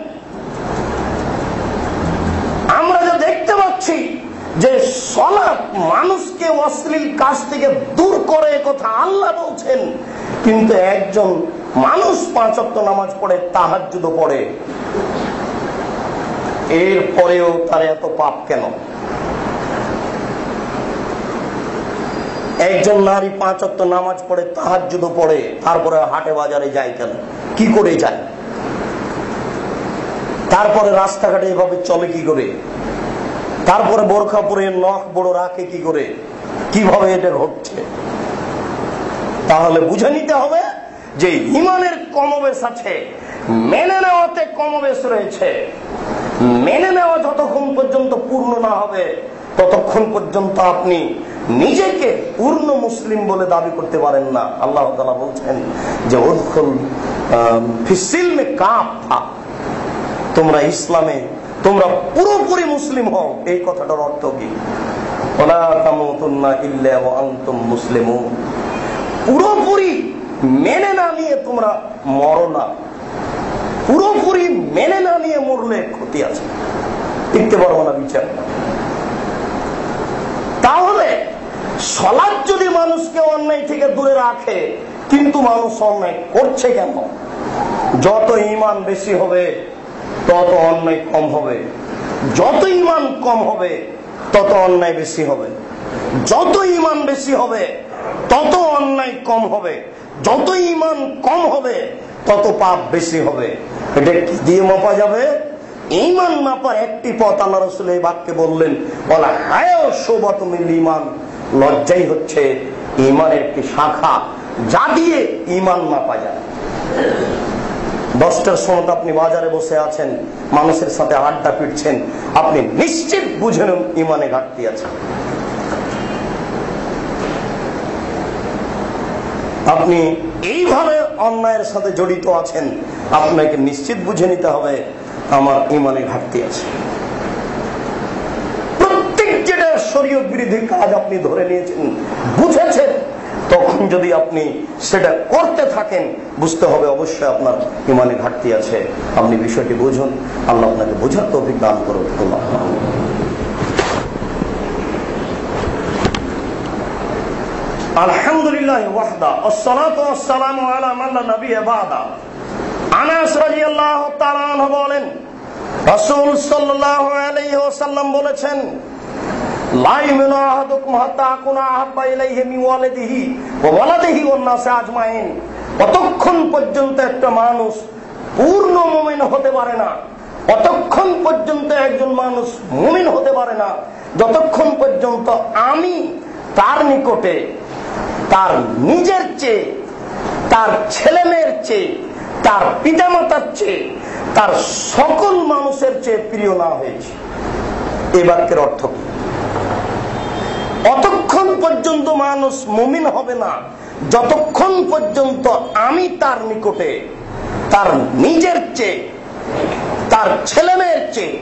S2: আমরা যা দেখতে পাচ্ছি যে সালাত মানুষকে অশ্লীল কাজ থেকে দূর করে, কথা আল্লাহ বলছেন। কিন্তু একজন মানুষ 5 ওয়াক্ত নামাজ পড়ে, তাহাজ্জুদ পড়ে, এরপরেও তার এত পাপ কেন? একজন নারী 5 ওয়াক্ত নামাজ পড়ে, তাহাজ্জুদ পড়ে, তারপরে হাটে বাজারে যায় কেন? কি করে যায়? তারপরে রাস্তাঘাটে এভাবে চলে কি করে? তারপরে বোরখা পরে নখ বড় রাখে কি করে? কিভাবে এটা ঘটছে? তাহলে বুঝে নিতে হবে যে ঈমানের কমবেশ আছে, মেনে নেওয়াতে কমবেশ রয়েছে। মেনে নেওয়া যতক্ষণ পর্যন্ত পূর্ণ না হবে ততক্ষণ পর্যন্ত আপনি নিজেকে পূর্ণ মুসলিম বলে দাবি করতে পারেন না। আল্লাহ তাআলা বলছেন যে উদখুল ফিসসিলমে কাফা, তোমরা ইসলামে তোমরা পুরোপুরি মুসলিম হও। এই কথাটার অর্থ কি? ওয়ালা তামুতুন্না ইল্লা ওয়া আনতুম মুসলিমুন, পুরোপুরি মেনে না নিয়ে তোমরা মরো না। পুরোপুরি মেনে না নিয়ে মরলে ক্ষতি আছে, টিকতে পারবো না বিচার। তাহলে সালাত যদি মানুষকে অন্যায় থেকে দূরে রাখে, কিন্তু মানুষ অন্যায় করছে কেন? যত ঈমান বেশি হবে তত অন্যায় কম হবে, যত ঈমান কম হবে তত অন্যায় বেশি হবে, যত ঈমান বেশি হবে তত অন্যায় কম হবে, যত ঈমান কম হবে তত পাপ বেশি হবে। এটা কি দিয়ে মাপা যাবে? ঈমান মাপার একটি পথ আল্লাহ রাসূল এই বাক্যে বললেন, ওয়ালা হায়াউ শুবাতুম মিনাল ঈমান, লজ্জাই হচ্ছে ঈমানের একটি শাখা, যা দিয়ে ঈমান মাপা যায়। 10টার সময় আপনি বাজারে বসে আছেন, মানুষের সাথে আড্ডা পিটছেন, আপনি নিশ্চিত বুঝে নেন ঈমানে ঘাটতি আছে। আপনি এইভাবে অন্যায়ের সাথে জড়িত আছেন, আপনাকে নিশ্চিত বুঝে নিতে হবে আমার ঈমানে ঘাটতি আছে। প্রত্যেক যেটা শরীয়ত বিরোধী কাজ আপনি ধরে নিয়েছেন, বুঝেছেন, তখন যদি আপনি সেটা করতে থাকেন, বুঝতে হবে অবশ্যই আপনার ঈমানে ঘাটতি আছে। আপনি বিষয়টি বুঝুন, আল্লাহ আপনাকে বোঝার তৌফিক দান করুন। আলহামদুলিল্লাহ ওয়াহদা ওয়াসসালাতু ওয়াসসালামু আলা মান লা নাবিয়্যা বা'দা। আনাস রাদিয়াল্লাহু তাআলা আনহু বলেন, রাসূল সাল্লাল্লাহু আলাইহি ওয়াসাল্লাম বলেছেন, লা ইউমিনু আহাদুকুম হাত্তা আকুনা আহাব্বা ইলাইহি মিন ওয়ালিদিহি ওয়া ওয়ালাদিহি ওয়ান নাসি আজমাইন। ততক্ষণ পর্যন্ত একটা মানুষ পূর্ণ মুমিন হতে পারে না, ততক্ষণ পর্যন্ত একজন মানুষ মুমিন হতে পারে না যতক্ষণ পর্যন্ত আমি তার নিকটে তার নিজের চেয়ে, তার ছেলে মেয়ের চেয়ে, তার পিতামাতার চেয়ে, তার সকল মানুষের চেয়ে প্রিয় না হয়েছে। এই বাক্যের অর্থ কি? অতক্ষণ পর্যন্ত মানুষ মুমিন হবে না যতক্ষণ পর্যন্ত আমি তার নিকটে তার নিজের চেয়ে, তার ছেলে মেয়ের চেয়ে,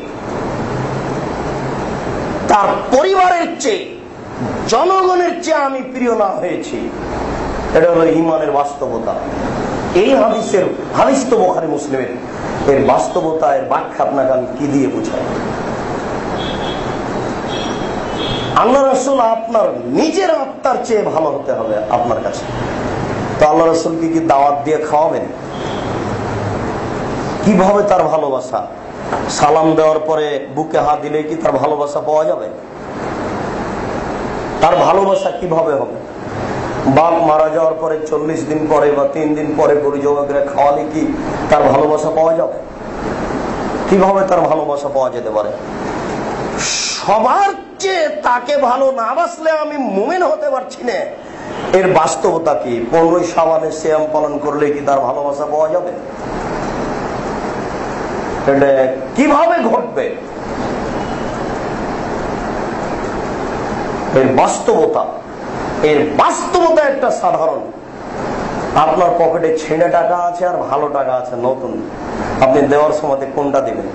S2: তার পরিবারের চেয়ে, জনগণের চেয়ে আমি প্রিয় না হয়েছি। এটা হলো ঈমানের বাস্তবতা। এই হাদিস তো বুখারী মুসলিমের। এর বাস্তবতা, এর ব্যাখ্যা আপনাকে আমি কি দিয়ে বুঝাই? আল্লাহ রাসূল আপনার নিজের আত্মার চেয়ে ভালো হতে হবে আপনার কাছে। তো আল্লাহ রাসূলকে কি দাওয়াত দিয়ে খাওয়াবেন? কিভাবে তার ভালোবাসা? সালাম দেওয়ার পরে বুকে হাত দিলে কি তার ভালোবাসা পাওয়া যাবে? তার ভালোবাসা কিভাবে হবে? বাপ মারা যাওয়ার পরে 40 দিন পরে বা 3 দিন পরে পরিজোগা করে খাওয়ালে কি তার ভালোবাসা পাওয়া যাবে? কিভাবে তার ভালোবাসা পাওয়া যেতে পারে? সবার চেয়ে তাকে ভালো না বাসলে আমি মুমিন হতে পারছি না, এর বাস্তবতা কি? 15 শাবানের সিয়াম পালন করলে কি তার ভালোবাসা পাওয়া যাবে? এটা কিভাবে ঘটবে? এর বাস্তবতা একটা সাধারণ। আপনার পকেটে ছেঁড়া টাকা আছে আর ভালো টাকা আছে নতুন, আপনি দেওয়ার সময় কোনটা দিবেন?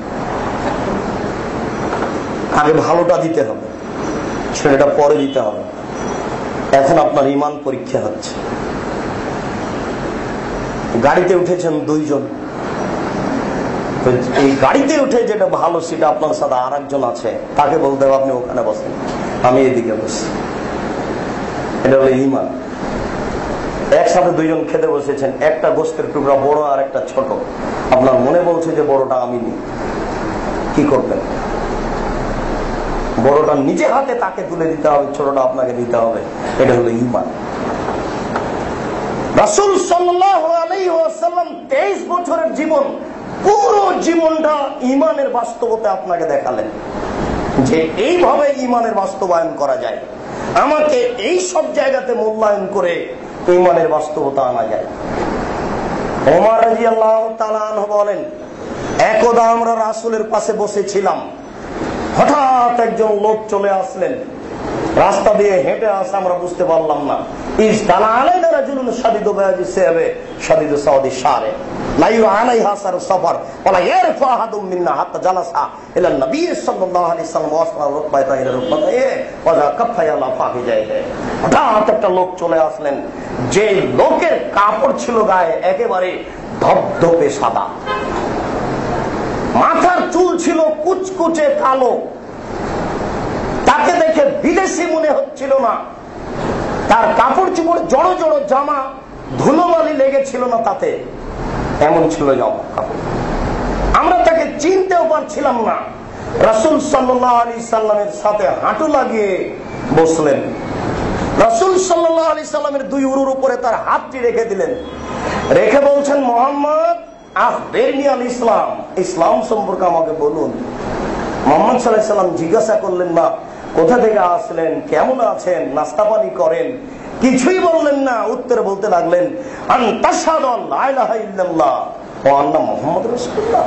S2: আগে ভালোটা দিতে হবে, ছেঁড়াটা পরে দিতে হবে। এখন আপনার ঈমান পরীক্ষা হচ্ছে। গাড়িতে উঠেছেন 2 জন, এই গাড়িতে উঠে যেটা ভালো সেটা আপনার সাথে আর একজন আছে, তাকে বলতে হবে আপনি ওখানে বসেন, আমি এদিকে বসি। এটা হলো ঈমান। একসাথে 2 জন খেতে বসেছেন, একটা গোশতের টুকরা বড় আর একটা ছোট, আপনার মনে বলছে যে বড়টা আমি নিই, কি করবেন? বড়টা নিজে হাতে তাকে তুলে দিতে হবে, ছোটটা আপনাকে দিতে হবে। এটা হলো ঈমান। রাসূল সাল্লাল্লাহু আলাইহি ওয়াসাল্লাম 23 বছরের জীবন, পুরো জীবনটা ঈমানের বাস্তবতা আপনাকে দেখালেন যে এইভাবে ঈমানের বাস্তবায়ন করা যায়। আমাকে এই সব জায়গাতে মূল্যায়ন করে ঈমানের বাস্তবতা আনা যায়। ওমর রাদিয়াল্লাহু তাআলা আনহু বলেন, একদা আমরা রাসূলের পাশে বসেছিলাম, হঠাৎ একজন লোক চলে আসলেন, রাস্তা দিয়ে হেঁটে আসে, আমরা বুঝতে পারলাম না। ইসতালা আলাইনা রাজুলুন শাদীদু বায়াজি সিয়াবে শাদীদু সাওদি শারে লা ইউআনাইহা সার সাফার ওয়ালা ইয়ারফা আহাদুম মিন্না হাত্তা জালাসা ইলা নবী সাল্লাল্লাহু আলাইহি ওয়াসাল্লাম ওয়াসলা রুকবাতা ইলা রুকবাতায়ে ওয়া কাফায়া লা ফাহিজাইহে। হঠাৎ একটা লোক চলে আসলেন, যে লোকের কাপড় ছিল গায়ে একেবারে ধবধবে সাদা, মাথার চুল ছিল কুচকুচে কালো, তাকে দেখে বিদেশি মনে হচ্ছিল না, তার কাপড় চোপড় জড়ো জড়ো জামা, ধুলোবালি লেগেছিল না তাতে, এমন ছিল জামা কাপড়। আমরা তাকে চিনতেও পারছিলাম না। রাসূল সাল্লাল্লাহু আলাইহি সাল্লামের সাথে হাঁটু লাগিয়ে বসলেন। রাসূল সাল্লাল্লাহু আলাইহি সাল্লামের 2 উরুর উপরে তার হাতটি রেখে দিলেন, রেখে বলছেন, মুহাম্মদ আখবিরনি আল ইসলাম, ইসলাম সম্পর্কে আমাকে বলুন। মুহাম্মদ সাল্লাল্লাহু আলাইহি সাল্লাম জিজ্ঞাসা করলেন না কোথা থেকে আসলেন, কেমন আছেন, নাস্তা পানি করেন, কিছুই বললেন না। উত্তরে বলতে লাগলেন, আনতাশহাদু আল্লা ইলাহা ইল্লাল্লাহ ওয়া আন্না মুহাম্মাদুর রাসূলুল্লাহ,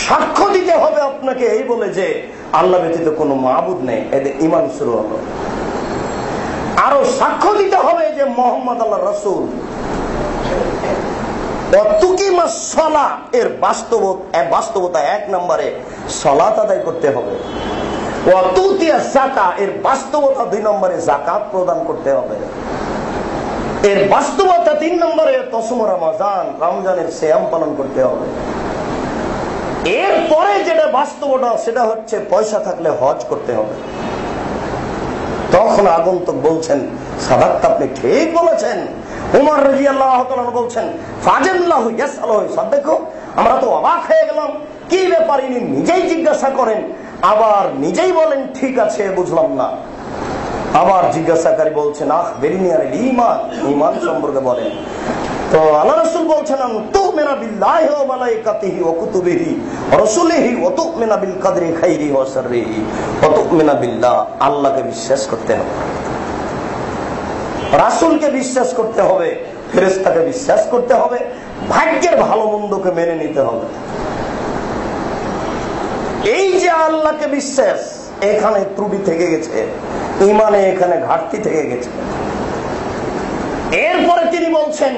S2: সাক্ষ্য দিতে হবে আপনাকে এই বলে যে আল্লাহ ব্যতীত কোনো মাবুদ নেই। এতে ঈমান শুরু হলো। আরো সাক্ষ্য দিতে হবে যে মুহাম্মদ আল্লাহর রাসূল। এর বাস্তবতা 1 নম্বরে সালাত আদায় করতে হবে। এর বাস্তবতা 2 নম্বরে যাকাত প্রদান করতে হবে। এর বাস্তবতা 3 নম্বরে তসম রমজান, রমজানের সিয়াম পালন করতে হবে। এরপরে যেটা বাস্তবতা সেটা হচ্ছে পয়সা থাকলে হজ করতে হবে। তখন আগন্তুক বলছেন, সাদাত, আপনি ঠিক বলেছেন। উমর রাদিয়াল্লাহু তাআলা বলছেন, ফাজাল্লাহু ইয়াসআলু সাদাকু, আমরা তো অবাক হয়ে গেলাম, কি ব্যাপার ইনি নিজেই জিজ্ঞাসা করেন আবার নিজেই বলেন ঠিক আছে বুঝলাম না। আবার জিজ্ঞাসাকারী বলছেন, আখবিরনি আনিল ঈমান, ঈমান সম্পর্কে বলেন। তো তো আল্লাহ রাসূল বলছেন তুমিনা বিল্লাহি ওয়া মালাইকাতিহি ওয়া কুতুবিহি ওয়া রাসূলিহি ওয়া তুমিনা বিল কদরি খাইরিহি ওয়া শাররিহি ওয়া তুমিনা বিল্লাহ। আল্লাহকে বিশ্বাস করতে হবে, রাসূলকে বিশ্বাস করতে হবে, ফেরেশতাকে বিশ্বাস করতে হবে, ভাগ্যের ভালো মন্দকে মেনে নিতে হবে। এই যে আল্লাহকে বিশ্বাস, এখানে ত্রুটি থেকে গেছে, ঈমানে এখানে ঘাটতি থেকে গেছে। এরপরে তিনি বলছেন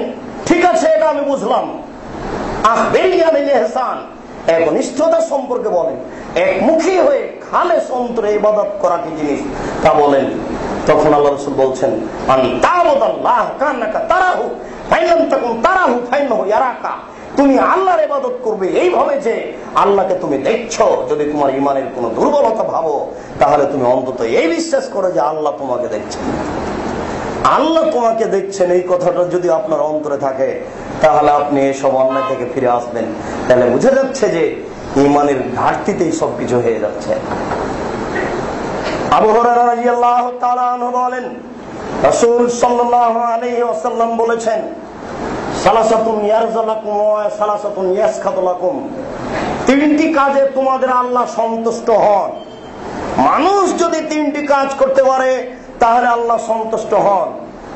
S2: ঠিক আছে এটা আমি বুঝলাম, আখবিরনি আনিল ইহসান, একনিষ্ঠতা সম্পর্কে বলেন, একমুখী হয়ে খালেস অন্তরে ইবাদত করা কি জিনিস তা বলেন। তখন আল্লাহ রাসূল বলছেন আনতাবুদাল্লাহ কান্নাকা তারাহু ফাইন লাম তাকুন তারাহু ফাইন্নাহু ইয়ারাকা, তুমি আল্লাহর ইবাদত করবে এইভাবে যে আল্লাহকে তুমি দেখছো। যদি তোমার ঈমানের কোনো দুর্বলতা ভাবো তাহলে তুমি অন্তত এই বিশ্বাস করো যে আল্লাহ তোমাকে দেখছেন। আল্লাহ তোমাকে দেখছেন এই কথাটা যদি আপনার অন্তরে থাকে তাহলে আপনি এসব অন্যায় থেকে ফিরে আসবেন। তাহলে বুঝা যাচ্ছে যে ঈমানের ঘাটতিতেই সবকিছু হয়ে যাচ্ছে। আবু হুরায়রা রাদিয়াল্লাহু তাআলা আনহু বলেন রাসূল সাল্লাল্লাহু আলাইহি ওয়াসাল্লাম বলেছেন সালাসাতুন ইয়ারযালাকুম ওয়া সালাসাতুন ইয়াসখাতুলাকুম, তিনটি কাজে তোমাদের আল্লাহ সন্তুষ্ট হন। মানুষ যদি তিনটি কাজ করতে পারে তাহলে আল্লাহ সন্তুষ্ট হন।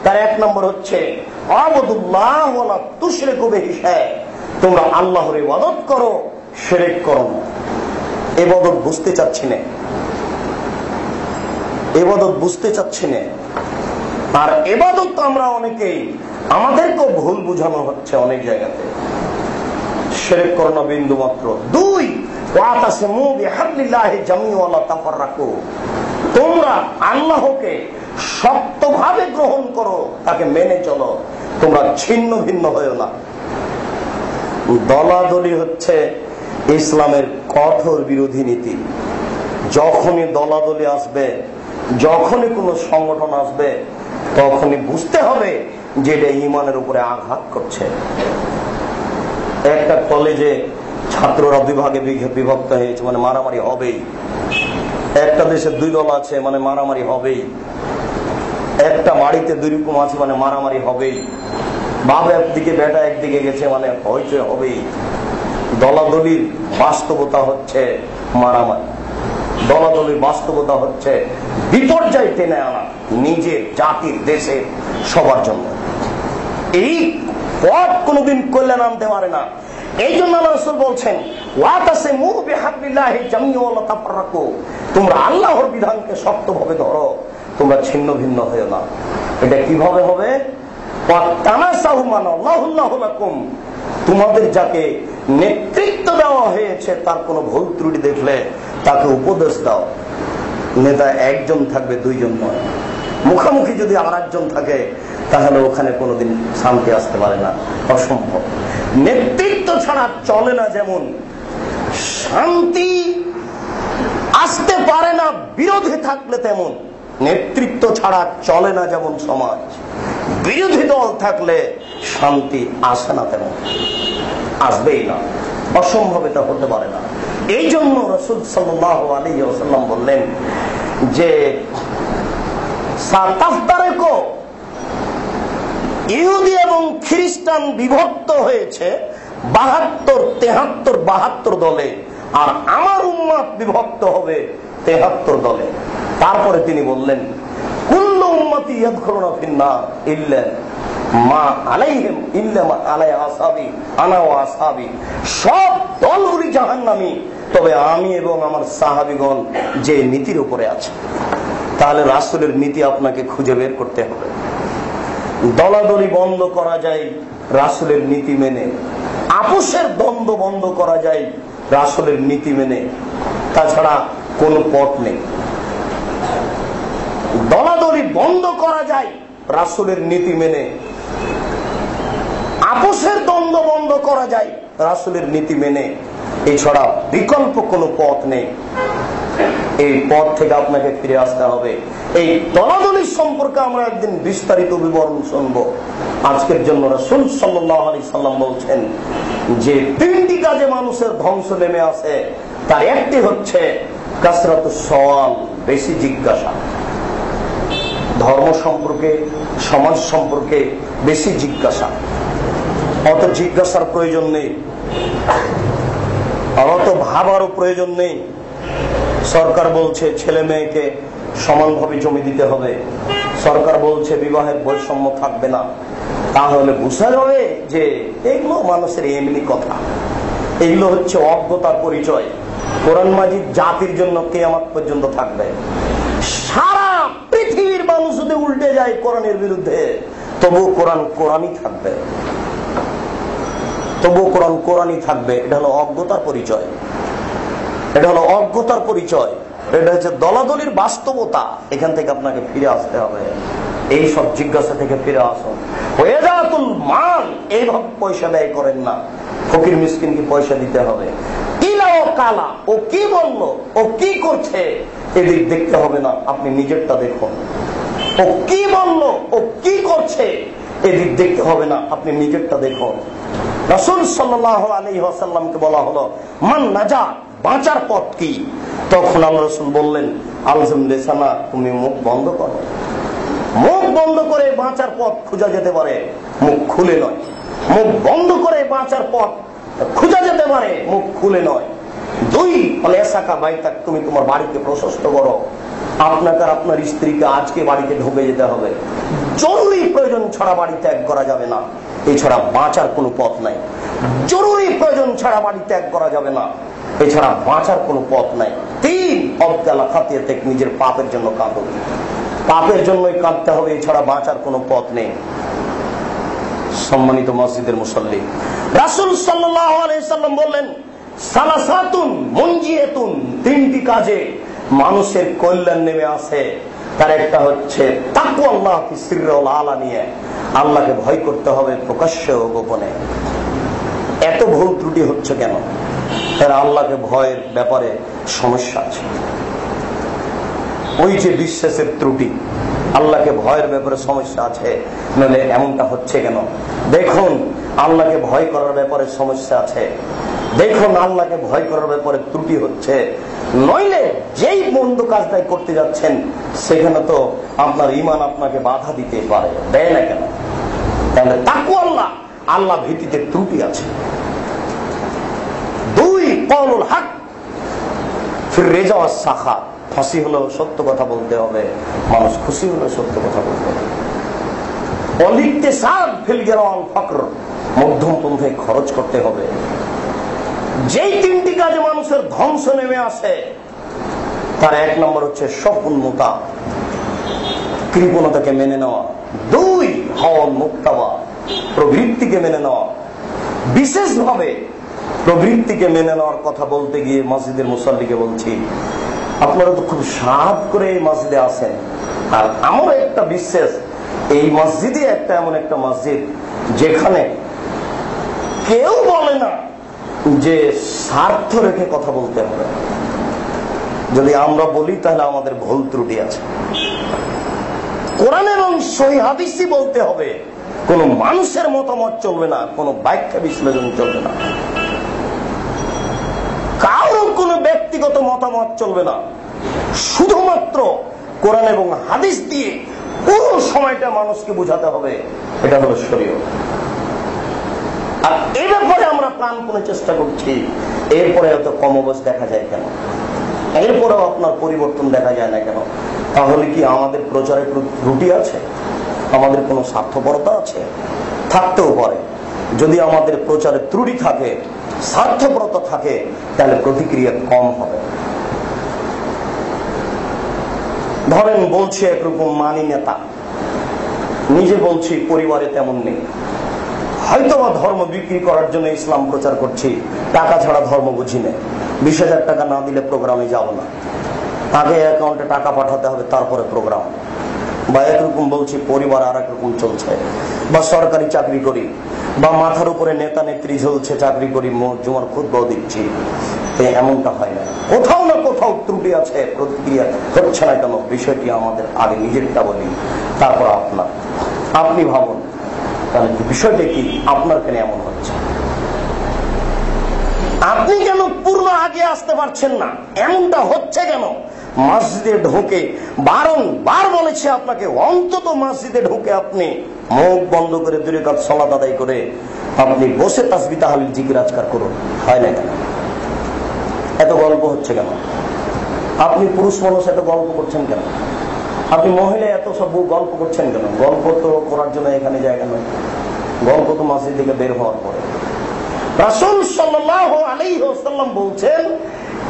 S2: তার এক নম্বর হচ্ছে আবুদুল্লাহ ওয়া লা তুশরিকু বিহি শাইআ, তোমরা আল্লাহর ইবাদত করো, শিরক করো না। ইবাদত বুঝতে চাচ্ছি না, ইবাদত বুঝতে চাচ্ছি না। আর ইবাদত আমরা অনেকেই আমাদেরকে ভুল বোঝানো হচ্ছে অনেক জায়গাতে, শিরক করো না বিন্দু মাত্র। দুই ওয়াতাসিমু বিহাবলিল্লাহি জামিআন ওয়া লা তাফাররাকু, তোমরা আল্লাহকে শক্তভাবে গ্রহণ করো, তাকে মেনে চলো, তোমরা ছিন্ন ভিন্ন হয়েও না। দলাদলি হচ্ছে ইসলামের কঠোর বিরোধী নীতি। যখনই দলাদলি আসবে, যখনই কোনো সংগঠন আসবে, তখনই বুঝতে হবে যে এটা ঈমানের উপরে আঘাত করছে। একটা কলেজে ছাত্ররা দুই ভাগে বিভক্ত হয়েছে, মানে মারামারি হবেই। একটা দেশে দুই দল আছে, মানে মারামারি হবেই। একটা বাড়িতে দুই রকম আছে, মানে মারামারি হবেই। বাবা একদিকে বেটা একদিকে গেছে, মানে হইচই হবেই। দলাদলির বাস্তবতা হচ্ছে মারামারি, দলাদলির বাস্তবতা হচ্ছে বিপর্যয় টেনে আনা নিজের জাতির দেশের সবার জন্য। এই পথ কোনদিন কল্যাণ আনতে পারে না। এই জন্য আল্লাহ রাসূল বলছেন ওয়াতাসিমু বিহাবলিল্লাহি জামিআন ওয়া লা তাফাররাকু, তোমরা আল্লাহর বিধানকে শক্তভাবে ধরো, তোমরা ছিন্ন ভিন্ন হয়ো না। এটা কিভাবে হবে? ওয়াতানাসাহু মানাল্লাহু লাকুম, তোমাদের যাকে নেতৃত্ব দেওয়া হয়েছে তার কোনো ভুল ত্রুটি দেখলে তাকে উপদেশ দাও। নেতা একজন থাকবে, দুইজন নয়। মুখামুখি যদি আর একজন থাকে তাহলে ওখানে কোনোদিন শান্তি আসতে পারে না, অসম্ভব। নেতৃত্ব ছাড়া চলে না, যেমন শান্তি আসতে পারে না বিরোধী থাকলে, তেমন নেতৃত্ব ছাড়া চলে না যেমন সমাজ। বিরোধী দল থাকলে শান্তি আসে না, তেমন আসবেই না, অসম্ভব, এটা হতে পারে না। এই জন্য রাসূল সাল্লাল্লাহু আলাইহি ওয়াসাল্লাম বললেন যে সাতাফতারেকো, ইহুদি এবং খ্রিস্টান বিভক্ত হয়েছে 72 দলে, আর আমার উম্মত বিভক্ত হবে 73 দলে। তারপরে তিনি বললেন কুল্লু উম্মতি ইয়াদখুলুনা ফিন্নার ইল্লা মা আলাইহিম ইল্লা মা আলাই আসহাবি আনা ওয়া আসহাবি, সব দলগুলি জাহান্নামী, তবে আমি এবং আমার সাহাবীগণ যে নীতির উপরে আছে। তাহলে রাসূলের নীতি আপনাকে খুঁজে বের করতে হবে। দলাদলি বন্ধ করা যায় রাসূলের নীতি মেনে, আপোষের দ্বন্দ্ব বন্ধ করা যায় রাসূলের নীতি মেনে, তাছাড়া কোনো পথ নেই। দলাদলি বন্ধ করা যায় রাসূলের নীতি মেনে, আপোষের দ্বন্দ্ব বন্ধ করা যায় রাসূলের নীতি মেনে, এছাড়া বিকল্প কোনো পথ নেই। এই পথ থেকে আপনাকে ফিরে আসতে হবে। এই দলাদলি সম্পর্কে আমরা একদিন বিস্তারিত বিবরণ শুনবো। আজকের জন্য রাসূল সাল্লাল্লাহু আলাইহি সাল্লাম বলছেন যে তিনটি কাজে মানুষের ধ্বংস নেমে আসে, তার একটি হচ্ছে কাসরাতুস সওয়াল, বেশি জিজ্ঞাসা। ধর্ম সম্পর্কে, সমাজ সম্পর্কে বেশি জিজ্ঞাসা। অত জিজ্ঞাসার প্রয়োজন নেই, অত ভাবারও প্রয়োজন নেই। সরকার বলছে ছেলে মেয়েকে সমানভাবে জমি দিতে হবে, সরকার বলছে বিবাহের বৈষম্য থাকবে না, তাহলে বোঝা যাবে যে এগুলো মানুষের এমনি কথা, এগুলো হচ্ছে অজ্ঞতার পরিচয়। কোরআন মাজিদ জাতির জন্য কিয়ামত পর্যন্ত থাকবে। সারা পৃথিবীর মানুষ যদি উল্টে যায় কোরআনের বিরুদ্ধে, তবু কোরআন কোরআনই থাকবে, তবু কোরআন কোরআনই থাকবে। এটা হলো অজ্ঞতার পরিচয়, এটা হলো অজ্ঞতার পরিচয়, এটা হচ্ছে দলাদলির বাস্তবতা। এখান থেকে আপনাকে ফিরে আসতে হবে, এই সব জিজ্ঞাসা থেকে ফিরে আসুন। ওয়াজাতুল মাল, এইভাবে পয়সা ব্যয় করেন না। ফকির মিসকিনকে পয়সা দিতে হবে। কিলা ও কালা, ও কি বললো, ও কি করছে, এদিক দেখতে হবে না, আপনি নিজেরটা দেখুন। ও কি বললো, ও কি করছে, এদিক দেখতে হবে না, আপনি নিজেরটা দেখুন। রাসূল সাল্লাল্লাহু আলাইহি ওয়াসাল্লামকে বলা হলো মান নাজাত, বাঁচার পথ কি? তখন আল্লাহ রাসূল বললেন আলজাম লিসানা, তুমি মুখ বন্ধ করো। মুখ বন্ধ করে বাঁচার পথ খোঁজা যেতে পারে, মুখ খুলে নয়। মুখ বন্ধ করে বাঁচার পথ খোঁজা যেতে পারে, মুখ খুলে নয়। দুই, অলেসাকা বাইতাক, তুমি তোমার বাড়িকে প্রশস্ত করো। আপনাকে আর আপনার স্ত্রীকে আজকে বাড়িতে ঢুকে যেতে হবে। জরুরি প্রয়োজন ছাড়া বাড়ি ত্যাগ করা যাবে না, এছাড়া বাঁচার কোনো পথ নাই। জরুরি প্রয়োজন ছাড়া বাড়ি ত্যাগ করা যাবে না, এছাড়া বাঁচার কোনো পথ নাই। তিন, অবদালা খাতিয়ে থেকে নিজের পাপের জন্য কাঁদো, পাপের জন্যই কাঁদতে হবে, এছাড়া বাঁচার কোনো পথ নেই। সম্মানিত মসজিদের মুসল্লি, রাসূল সাল্লাল্লাহু আলাইহি সাল্লাম বললেন সালাসাতুন মুনজিয়াতুন, তিনটি কাজে মানুষের কল্যাণ নেমে আসে। তার একটা হচ্ছে তাকওয়াল্লাহ ফি সিররি ওয়াল আলানিয়া, আল্লাহকে ভয় করতে হবে প্রকাশ্যে ও গোপনে। এত ভুল ত্রুটি হচ্ছে কেন? তার আল্লাহকে ভয়ের ব্যাপারে সমস্যা আছে। ওই যে বিশ্বাসের ত্রুটি, আল্লাহকে ভয়ের ব্যাপারে সমস্যা আছে, নইলে এমনটা হচ্ছে কেন? দেখুন আল্লাহকে ভয় করার ব্যাপারে সমস্যা আছে, দেখুন আল্লাহকে ভয় করার ব্যাপারে ত্রুটি হচ্ছে, নইলে যেই মন্দ কাজটাই করতে যাচ্ছেন সেখানে তো আপনার ঈমান আপনাকে বাধা দিতে পারে, দেয় না কেন? তাহলে তাকওয়াল্লাহ, আল্লাহ ভীতিতে ত্রুটি আছে। দুই, কওলুল হক ফির রিজা ওয়াস সাখা, ফাঁসি হলো সত্য কথা বলতে হবে, মানুষ খুশি হলো সত্য কথা বলতে হবে। অলিকতিসাব ফিল গিনা ওয়াল ফকর, মধ্যম পন্থায় খরচ করতে হবে। যেই তিনটি কাজে মানুষের ধ্বংস নেমে আসে তার এক নম্বর হচ্ছে সপুন্নতা, কৃপণতাকে মেনে নেওয়া। দুই, হওয়াল মুক্তাবা, প্রবৃত্তিকে মেনে নেওয়া। বিশেষভাবে প্রবৃত্তিকে মেনে নেওয়ার কথা বলতে গিয়ে মসজিদের মুসল্লিকে বলছি, আপনারা তো খুব সাধ করে এই মসজিদে আসেন, আর আমার একটা বিশ্বাস এই মসজিদে একটা এমন একটা মসজিদ যেখানে কেউ বলে না যে স্বার্থ রেখে কথা বলতে হবে। যদি আমরা বলি তাহলে আমাদের ভুল ত্রুটি আছে। কোরআন এবং সহিহ হাদিসই বলতে হবে, কোন মানুষের মতামত চলবে না, কোন ব্যাখ্যা বিশ্লেষণ চলবে না, কারো কোনো ব্যক্তিগত মতামত চলবে না। শুধুমাত্র কোরআন এবং হাদিস দিয়ে পুরো সময়টা মানুষকে বোঝাতে হবে, এটা হলো শরীয়ত। আর এই ব্যাপারে আমরা প্রাণপণে চেষ্টা করছি, এরপরে এত কমবশ দেখা যায় কেন? এরপরেও আপনার পরিবর্তন দেখা যায় না কেন? তাহলে কি আমাদের প্রচারে ত্রুটি আছে? আমাদের কোনো স্বার্থপরতা আছে? থাকতেও পারে। যদি আমাদের প্রচারে ত্রুটি থাকে, স্বার্থপরতা থাকে, তাহলে প্রতিক্রিয়া কম হবে। ধরেন বলছে একরকম মানি নেতা, নিজে বলছি পরিবারে তেমন নেই, হয়তোবা ধর্ম বিক্রি করার জন্য ইসলাম প্রচার করছি, টাকা ছাড়া ধর্ম বুঝি না, 20,000 টাকা না দিলে প্রোগ্রামে যাব না, আগে অ্যাকাউন্টে টাকা পাঠাতে হবে তারপরে প্রোগ্রাম। বা একরকম বলছি পরিবার আর একরকম চলছে, বা সরকারি চাকরি করি, বা মাথার উপরে নেতা নেত্রী ঝুলছে চাকরি করি, জুমার খুতবাও দিচ্ছি, এমনটা হয় না। কোথাও না কোথাও ত্রুটি আছে, প্রতিক্রিয়া হচ্ছে না কেন? বিষয়টি আমাদের আগে নিজেরটা বলি, তারপর আপনার। আপনি ভাবুন তাহলে বিষয়টা কি, আপনার কেন এমন হচ্ছে? আপনি কেন পূর্ণ আগে আসতে পারছেন না? এমনটা হচ্ছে কেন? মসজিদে ঢোকে বারংবার বলেছে আপনাকে, অন্তত মসজিদে ঢোকে আপনি মুখ বন্ধ করে 2 রাকাত সালাত আদায় করে আপনি বসে তাসবিহ তাহলিল জিকির আজকার করুন। হয় না কেন? এত গল্প হচ্ছে কেন? আপনি পুরুষ মানুষ এত গল্প করছেন কেন? আপনি মহিলা এত সব গল্প করছেন কেন? গল্প তো করার জন্য এখানে জায়গা নয়, গল্প তো মসজিদ থেকে বের হওয়ার পরে। রাসূল সাল্লাল্লাহু আলাইহি ওয়াসাল্লাম বলছেন,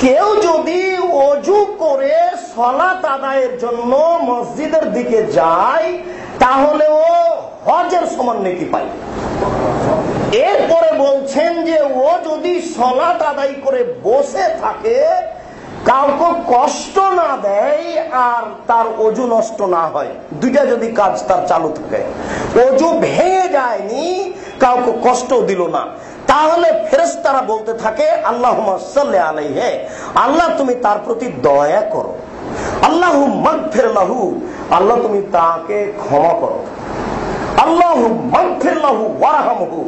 S2: কেউ যদি ওযু করে সালাত আদায়ের জন্য মসজিদের দিকে যায় তাহলে ও হজের সমান নেকি পায়। এরপরে বলছেন যে ও যদি সালাত আদায় করে বসে থাকে, কাউকে কষ্ট না দেয় আর তার ওযু নষ্ট না হয়, দুইটা যদি কাজ তার চালু থাকে, ওযু ভেঙে যায়নি, কাউকে কষ্ট দিল না, তাহলে ফেরেশতারা বলতে থাকে আল্লাহুম্মা সাল্লি আলাইহি, আল্লাহ তুমি তার প্রতি দয়া করো, আল্লাহুম্মা মাগফির লাহু, আল্লাহ তুমি তাকে ক্ষমা করো, আল্লাহুম্মা মাগফির লাহু ওয়ারহামহু,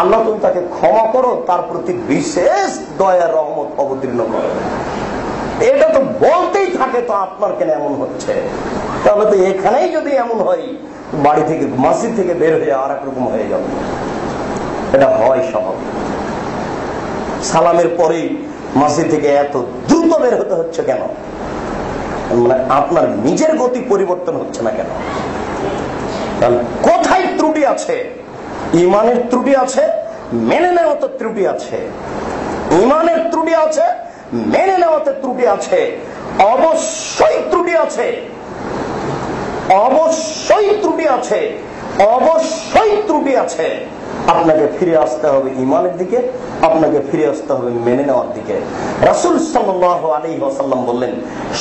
S2: আল্লাহ তুমি তাকে ক্ষমা করো, তার প্রতি বিশেষ দয়া রহমত অবতীর্ণ করো। এটা তো বলতেই থাকে, তো আপনার কেন এমন হচ্ছে? তাহলে তো এখানেই যদি এমন হয়, বাড়ি থেকে মসজিদ থেকে বের হয়ে আর এক রকম হয়ে যাবে। এটা হয় স্বাভাবিক। সালামের পরেই মসজিদ থেকে এত দ্রুত বের হতে হচ্ছে কেন? মানে আপনার নিজের গতি পরিবর্তন হচ্ছে না কেন? কোথায় ত্রুটি আছে? ইমানের ত্রুটি আছে, মেনে নেওয়াতে ত্রুটি আছে। ইমানের ত্রুটি আছে, মেনে নেওয়াতে ত্রুটি আছে, অবশ্যই ত্রুটি আছে, অবশ্যই ত্রুটি আছে, অবশ্যই ত্রুটি আছে। আপনাকে ফিরে আসতে হবে ইমানের দিকে, আপনাকে ফিরে আসতে হবে মেনে নেওয়ার দিকে। রাসূল সাল্লাল্লাহু আলাইহি ওয়াসাল্লাম বললেন,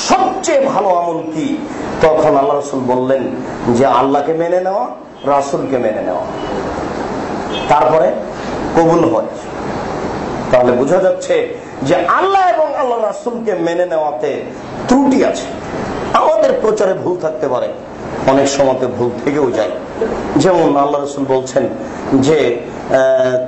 S2: সবচেয়ে ভালো আমল কি? তখন আল্লাহ রাসূল বললেন যে আল্লাহকে মেনে নেওয়া, রাসূলকে মেনে নেওয়া, তারপরে কবুল হয়। তাহলে বোঝা যাচ্ছে যে আল্লাহ এবং আল্লাহ রাসূলকে মেনে নেওয়াতে ত্রুটি আছে। আমাদের প্রচারে ভুল থাকতে পারে, অনেক সময়তে ভুল থেকেও যায়। যেমন আল্লাহ রাসূল বলছেন যে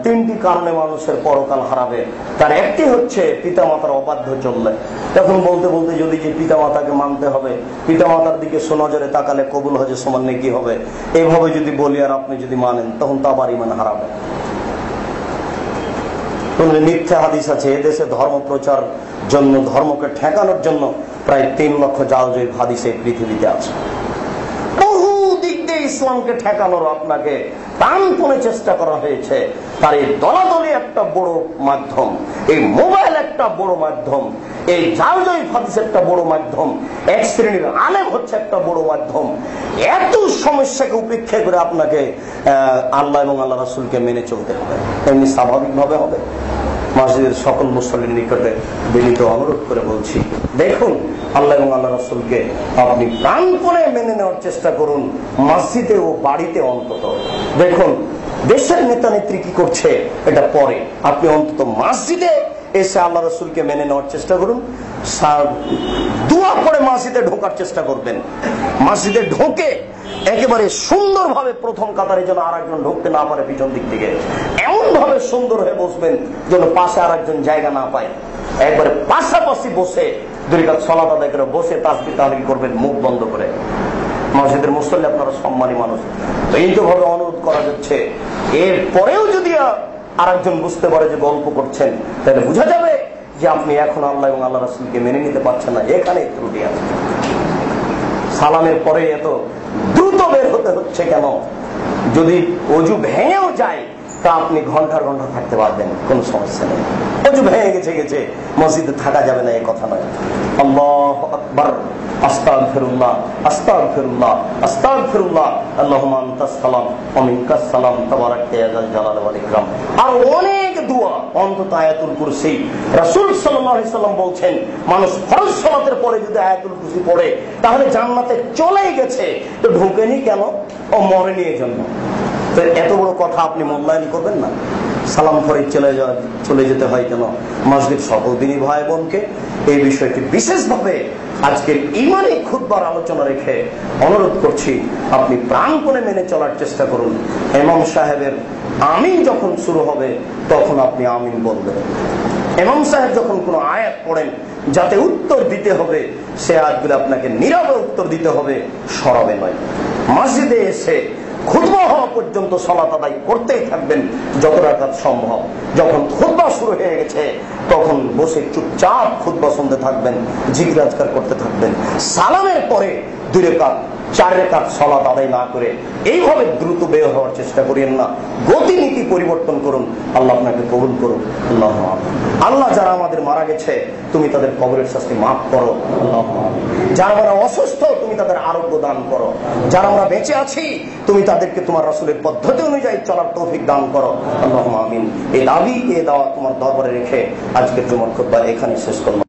S2: তিনটি কারণে মানুষের পরকাল হারাবে, তার একটি হচ্ছে পিতামাতার অবাধ্য চললে। তখন বলতে বলতে যদি যে পিতামাতাকে মানতে হবে, পিতামাতার দিকে সুনজরে তাকালে কবুল হজে সমান নেকি হবে, এইভাবে যদি বলি আর আপনি যদি মানেন, তখন তো আবার ঈমান হারাবে। মিথ্যা হাদিস আছে, এদেশে ধর্ম প্রচার জন্য, ধর্মকে ঠেকানোর জন্য প্রায় 3 লক্ষ জালজয়ী হাদিস এই পৃথিবীতে আছে। বহু দিক দিয়ে ইসলামকে ঠেকানোর আপনাকে প্রাণপণে চেষ্টা করা হয়েছে। তার এই দলাদলি একটা বড় মাধ্যম, এই মোবাইল একটা বড় মাধ্যম, এই জালজয়ী হাদিস একটা বড় মাধ্যম, এক শ্রেণীর আলেম হচ্ছে একটা বড় মাধ্যম। এত সমস্যাকে উপেক্ষা করে আপনাকে আল্লাহ এবং আল্লাহ রাসূলকে মেনে চলতে হবে, এমনি স্বাভাবিকভাবে হবে। মসজিদের সকল মুসল্লির নিকটে বিনীত অনুরোধ করে বলছি, দেখুন আল্লাহ এবং আল্লাহ রাসূলকে আপনি প্রাণপণে মেনে নেওয়ার চেষ্টা করুন, মসজিদে ও বাড়িতে অন্তত। দেখুন দেশের নেতা নেত্রী কি করছে এটা পরে, আপনি অন্তত মসজিদে এসে আল্লাহ রাসূলকে মেনে নেওয়ার চেষ্টা করুন। দোয়া করে মসজিদে ঢোকার চেষ্টা করবেন, মসজিদে ঢোকে একেবারে সুন্দরভাবে প্রথম কাতারে যেন আর একজন ঢুকতে না পারে, পিছন দিক থেকে এমন ভাবে সুন্দর হয়ে বসবেন যেন পাশে আর একজন জায়গা না পায়। একবারে পাশাপাশি বসে 2 রাকাত সালাত আদায় করে বসে তাসবিহ তাহলিল করবেন মুখ বন্ধ করে। মসজিদের মুসল্লি আপনারা সম্মানী মানুষ, তো এইভাবে অনুরোধ করা যাচ্ছে। এরপরেও যদি আর একজন বুঝতে পারে যে গল্প করছেন, তাহলে বোঝা যাবে যে আপনি এখন আল্লাহ এবং আল্লাহ রাসূলকে মেনে নিতে পারছেন না, এখানে ত্রুটি আছে। সালামের পরে এত দ্রুত বের হতে হচ্ছে কেন? যদি ওযু ভেঙেও যায় তা আপনি ঘন্টার ঘন্টা থাকতে পারবেন, কোনো সমস্যা নেই। ওযু ভেঙে গেছে মসজিদে থাকা যাবে না, এই কথা নয়। আল্লাহু আকবার, আস্তাগফিরুল্লাহ, আস্তাগফিরুল্লাহ, আস্তাগফিরুল্লাহ, আল্লাহুম্মা আনতাস সালাম ওয়া মিনকাস সালাম, তাবারাকতা ইয়া যাল জালালি ওয়াল ইকরাম। আর অনেক দোয়া, অন্তত আয়াতুল কুরসি। রাসূল সাল্লাল্লাহু আলাইহি সাল্লাম বলছেন, মানুষ ফরজ সালাতের পরে যদি আয়াতুল কুরসি পড়ে তাহলে জান্নাতে চলেই গেছে। তো ঢোকেনি কেন? ও মরেনি এজন্য। তো এত বড় কথা আপনি মূল্যায়ন করবেন না? সালাম করে চলে যেতে হয় কেন? মসজিদ সকল দিনই ভাই বোনকে এই বিষয়টি বিশেষভাবে আজকের ইমানি খুতবার আলোচনা রেখে অনুরোধ করছি, আপনি প্রাণপণে মেনে চলার চেষ্টা করুন। ইমাম সাহেবের আমিন যখন শুরু হবে তখন আপনি আমিন বলবেন। ইমাম সাহেব যখন কোনো আয়াত পড়েন, যাতে উত্তর দিতে হবে সে আয়াতগুলো আপনাকে নীরবে উত্তর দিতে হবে, সরবে নয়। মসজিদে এসে খুতবা হওয়া পর্যন্ত সালাত আদায় করতেই থাকবেন যত রাকাত সম্ভব। যখন খুতবা শুরু হয়ে গেছে তখন বসে চুপচাপ খুতবা শুনতে থাকবেন, জিকির আজকার করতে থাকবেন। সালামের পরে 2 রাকাত 4 রাকাত সালাত আদায় না করে এইভাবে দ্রুত বের হওয়ার চেষ্টা করিয়েন না, গতিনীতি পরিবর্তন করুন। আল্লাহ আপনাকে কবুল করুন। আল্লাহ আল্লাহ যারা আমাদের মারা গেছে তুমি তাদের কবরের শাস্তি মাফ করো। আল্লাহ যারা আমরা অসুস্থ তুমি তাদের আরোগ্য দান করো। যারা আমরা বেঁচে আছি তুমি তাদেরকে তোমার রাসূলের পদ্ধতি অনুযায়ী চলার তৌফিক দান করো। আল্লাহুম্মা আমিন। এই দাবি এ দাওয়া তোমার দরবারে রেখে আজকে তোমার খুতবা এখানে শেষ করলাম।